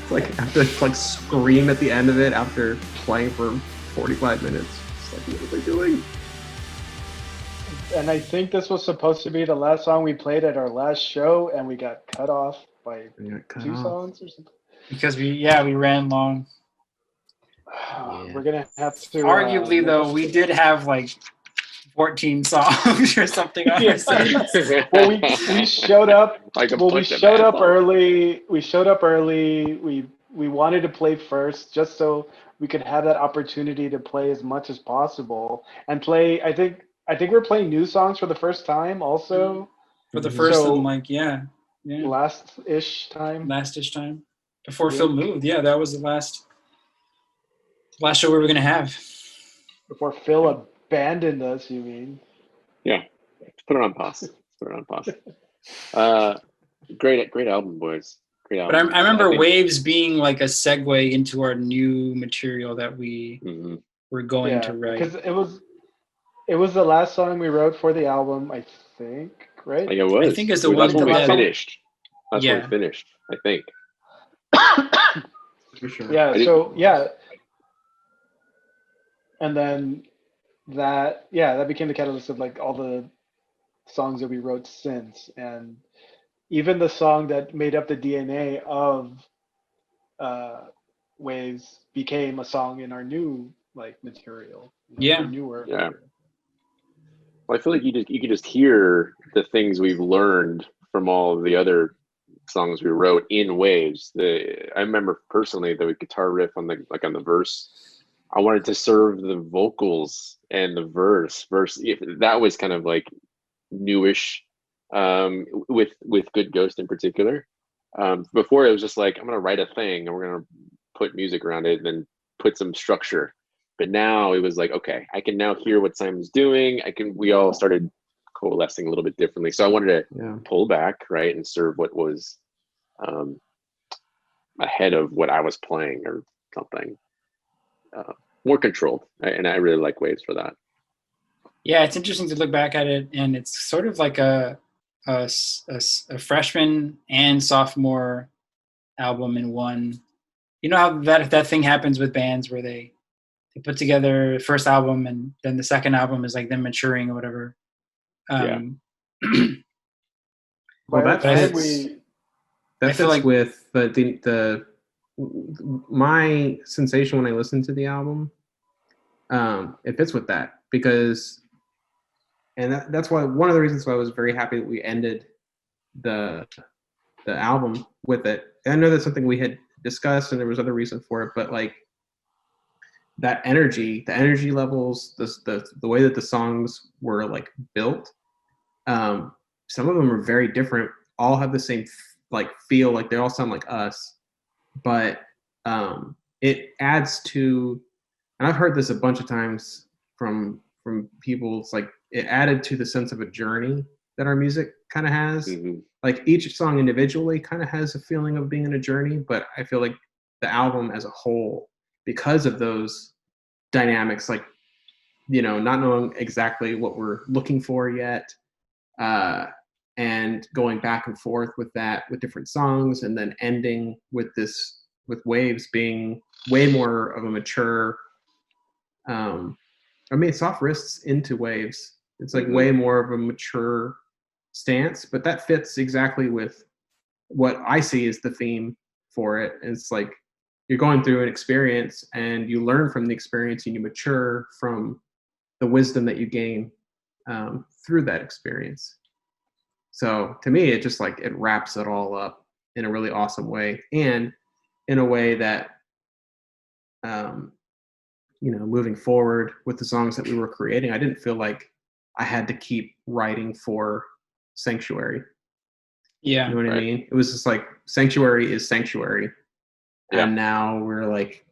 Like I have to like scream at the end of it after playing for 45 minutes. It's like, what are they doing? And I think this was supposed to be the last song we played at our last show, and we got cut off by 2 songs or something. Because we ran long. We're gonna have to. Arguably, though, we did have like 14 songs or something on our set. Well, we showed up. We showed up early. We wanted to play first, just so we could have that opportunity to play as much as possible and play. I think we're playing new songs for the first time, also. For the first So, last-ish time. Before Yeah. Phil moved, that was the last show we were gonna have. Before Phil abandoned us, you mean? Yeah. Put it on pause. Great album, boys. Great But album. I remember think- Waves being like a segue into our new material that we were going to write. Because it was the last song we wrote for the album, I think, right? Like it was. I think it's the That's one when we that- finished. That's when Yeah. we finished, I think. For sure. Yeah. And then that became the catalyst of like all the songs that we wrote since, and even the song that made up the DNA of Waves became a song in our new like material. Yeah. Newer. Yeah. Well, I feel like you could just hear the things we've learned from all of the other songs we wrote in waves. I remember personally the guitar riff on the verse. I wanted to serve the vocals and the verse. That was kind of like newish, with Good Ghost in particular. Before it was just like, I'm gonna write a thing and we're gonna put music around it and then put some structure. But now it was like, okay, I can now hear what Simon's doing. We all started coalescing a little bit differently. So I wanted to pull back, right, and serve what was ahead of what I was playing or something. More controlled, and I really like Waves for that. Yeah, it's interesting to look back at it, and it's sort of like a freshman and sophomore album in one. You know how that thing happens with bands where they put together the first album and then the second album is like them maturing or whatever. Well, that fits like, with the my sensation when I listen to the album. It fits with that because, and that's why one of the reasons why I was very happy that we ended the album with it. I know that's something we had discussed and there was other reason for it, but like that energy, the energy levels, the way that the songs were like built, some of them are very different, all have the same like feel, like they all sound like us, but it adds to, and I've heard this a bunch of times from people, it's like it added to the sense of a journey that our music kind of has. Mm-hmm. Like each song individually kind of has a feeling of being in a journey, but I feel like the album as a whole, because of those dynamics, like, you know, not knowing exactly what we're looking for yet, and going back and forth with that, with different songs, and then ending with Waves being way more of a mature, I mean, Soft Wrists into Waves, it's like way more of a mature stance, but that fits exactly with what I see as the theme for it. It's like you're going through an experience and you learn from the experience and you mature from the wisdom that you gain through that experience. So to me, it just like, it wraps it all up in a really awesome way, and in a way that, you know, moving forward with the songs that we were creating, I didn't feel like I had to keep writing for Sanctuary. Yeah. You know what I mean? It was just like, Sanctuary is Sanctuary. Yeah. And now we're like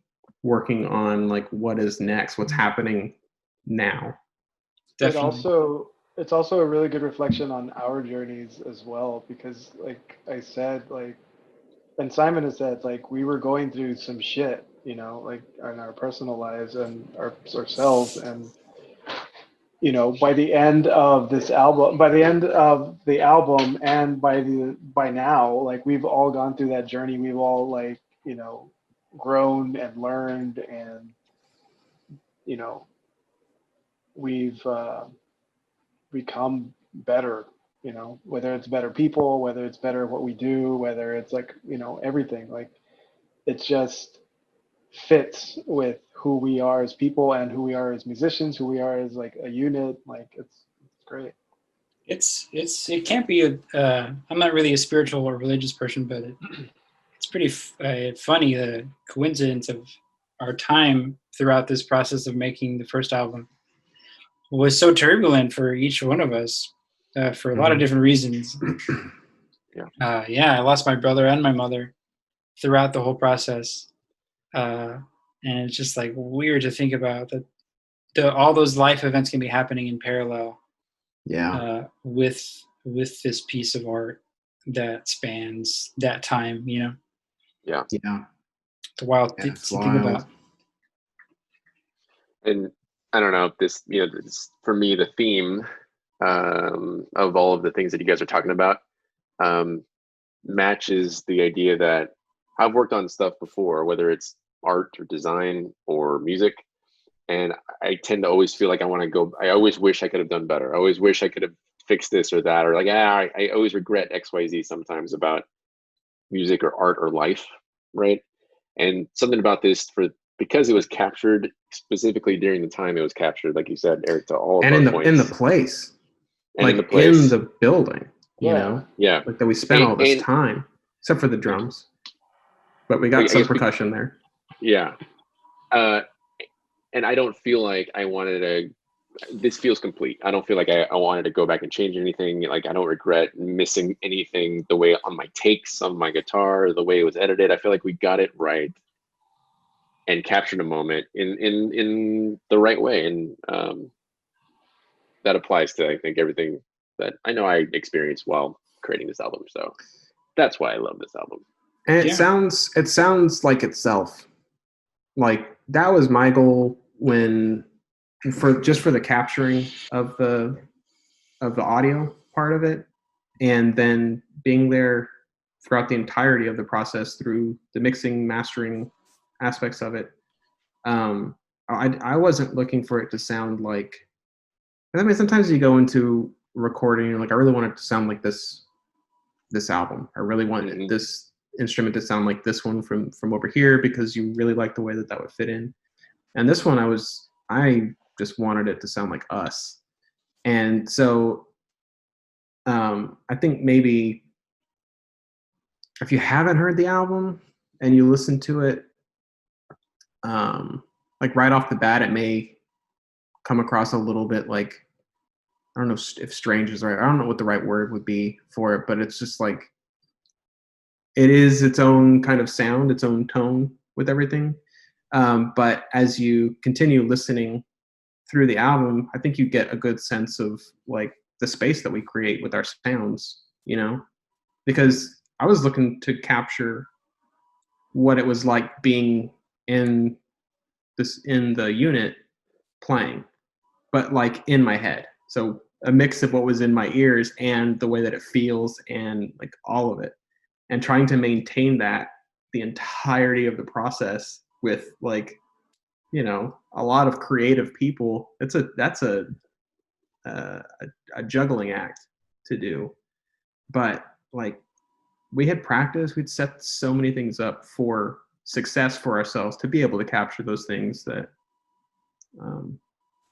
working on like, what is next? What's happening now? Definitely. It's also a really good reflection on our journeys as well, because like I said, like, and Simon has said, like, we were going through some shit, you know, like in our personal lives and ourselves. And, you know, by the end of the album and by now, like, we've all gone through that journey. We've all, like, you know, grown and learned, and, you know, we've become better, you know, whether it's better people, whether it's better what we do, whether it's like, you know, everything, like, it just fits with who we are as people and who we are as musicians, who we are as like a unit. Like, it's great. It can't be I'm not really a spiritual or religious person, but it's pretty funny, the coincidence of our time throughout this process of making the first album was so turbulent for each one of us, for a lot of different reasons. I lost my brother and my mother throughout the whole process. And it's just like weird to think about that all those life events can be happening in parallel. Yeah. With this piece of art that spans that time, you know? Yeah. Yeah. It's wild to think about. And I don't know if this, you know, for me, the theme of all of the things that you guys are talking about matches the idea that I've worked on stuff before, whether it's art or design or music, and I tend to always feel like I always wish I could have done better. I always wish I could have fixed this or that, or like, I always regret XYZ sometimes about music or art or life, right? And something about this, because it was captured specifically during the time it was captured, like you said, Eric, to all of and our points. in the place, and like in the building, you know, like that we spent all this time. except for the drums. But we got some percussion there. Yeah. And I don't feel like I wanted to. This feels complete. I don't feel like I wanted to go back and change anything. Like I don't regret missing anything. The way on my takes on my guitar, the way it was edited, I feel like we got it right and captured a moment in the right way. And that applies to I think everything that I know I experienced while creating this album. So that's why I love this album. And it sounds like itself. Like that was my goal for the capturing of the audio part of it, and then being there throughout the entirety of the process through the mixing, mastering aspects of it. I wasn't looking for it to sound like. I mean, sometimes you go into recording, you're like, I really want it to sound like this album. I really want this instrument to sound like this one from over here because you really like the way that would fit in. And this one, I just wanted it to sound like us. And so I think maybe if you haven't heard the album and you listen to it, like right off the bat, it may come across a little bit like, I don't know if strange is right. I don't know what the right word would be for it, but it's just like, it is its own kind of sound, its own tone with everything. But as you continue listening through the album, I think you get a good sense of like the space that we create with our sounds, you know, because I was looking to capture what it was like being in the unit playing, but like in my head. So a mix of what was in my ears and the way that it feels and like all of it. And trying to maintain that the entirety of the process with like, you know, a lot of creative people. That's a juggling act to do. But like we had practice, we'd set so many things up for success for ourselves to be able to capture those things that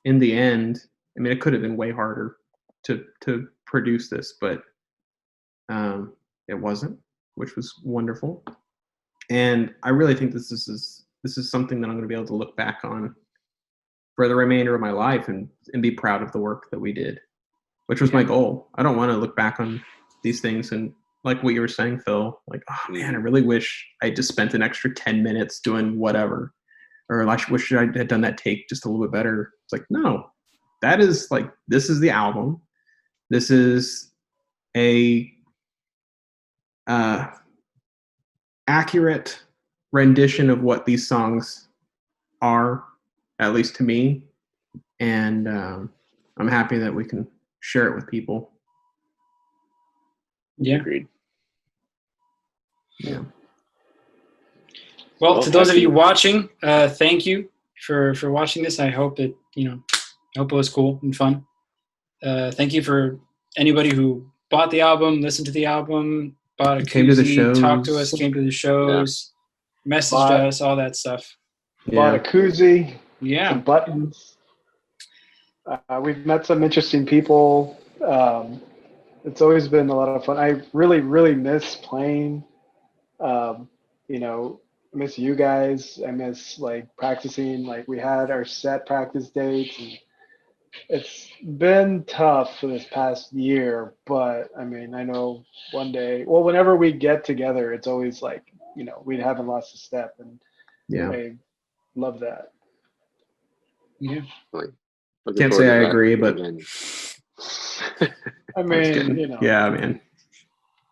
in the end, I mean, it could have been way harder to produce this, but it wasn't, which was wonderful. And I really think this is something that I'm going to be able to look back on for the remainder of my life and be proud of the work that we did, which was my goal. I don't want to look back on these things and like what you were saying, Phil, like, oh man, I really wish I just spent an extra 10 minutes doing whatever, or I wish I had done that take just a little bit better. It's like, no, that is like, this is the album. This is a accurate rendition of what these songs are, at least to me. And I'm happy that we can share it with people. Yeah. Agreed. Yeah. Well, to those of you watching, thank you for watching this. I hope it was cool and fun. Thank you for anybody who bought the album, listened to the album, bought a came to the koozie, shows, talked to us, came to the shows, messaged us, all that stuff. Bought a koozie, some Yeah. buttons. We've met some interesting people. It's always been a lot of fun. I really, really miss playing. I miss you guys. I miss like practicing. Like we had our set practice dates, and it's been tough for this past year. But I mean, I know one day. Well, whenever we get together, it's always like we haven't lost a step, and I love that. Yeah. Can't say I agree, but I mean, yeah, man.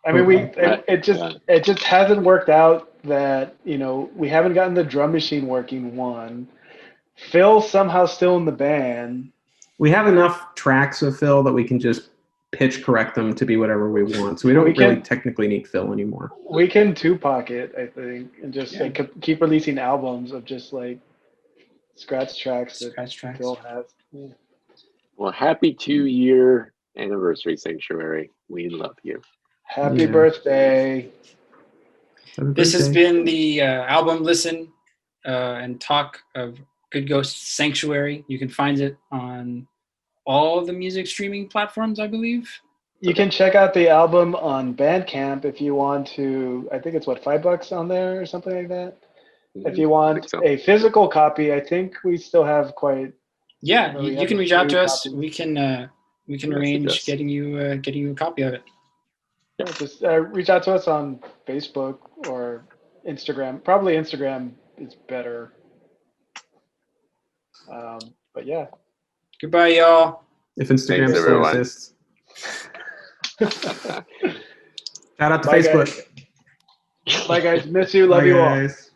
I mean, it just hasn't worked out that we haven't gotten the drum machine working. One, Phil's somehow still in the band. We have enough tracks with Phil that we can just pitch correct them to be whatever we want. So we don't really technically need Phil anymore. We can Tupac it, I think, and just like keep releasing albums of just like scratch tracks that Phil has. Yeah. Well, happy 2-year anniversary, Sanctuary. We love you. Happy birthday. This has been the album listen and talk of Good Ghost Sanctuary. You can find it on all the music streaming platforms, I believe. You can check out the album on Bandcamp if you want to. I think it's what, $5 on there or something like that. If you I think want so. a physical copy, I think we still have quite. Yeah, we you have can a reach out few to us. copies. We can Yes, arrange yes. getting you a copy of it. Yeah, just reach out to us on Facebook or Instagram. Probably Instagram is better. But yeah. Goodbye, y'all. If Instagram Thanks, still everyone. exists. Shout out to Bye, Facebook. guys. Bye, guys. Miss you. Love Bye, you all. guys.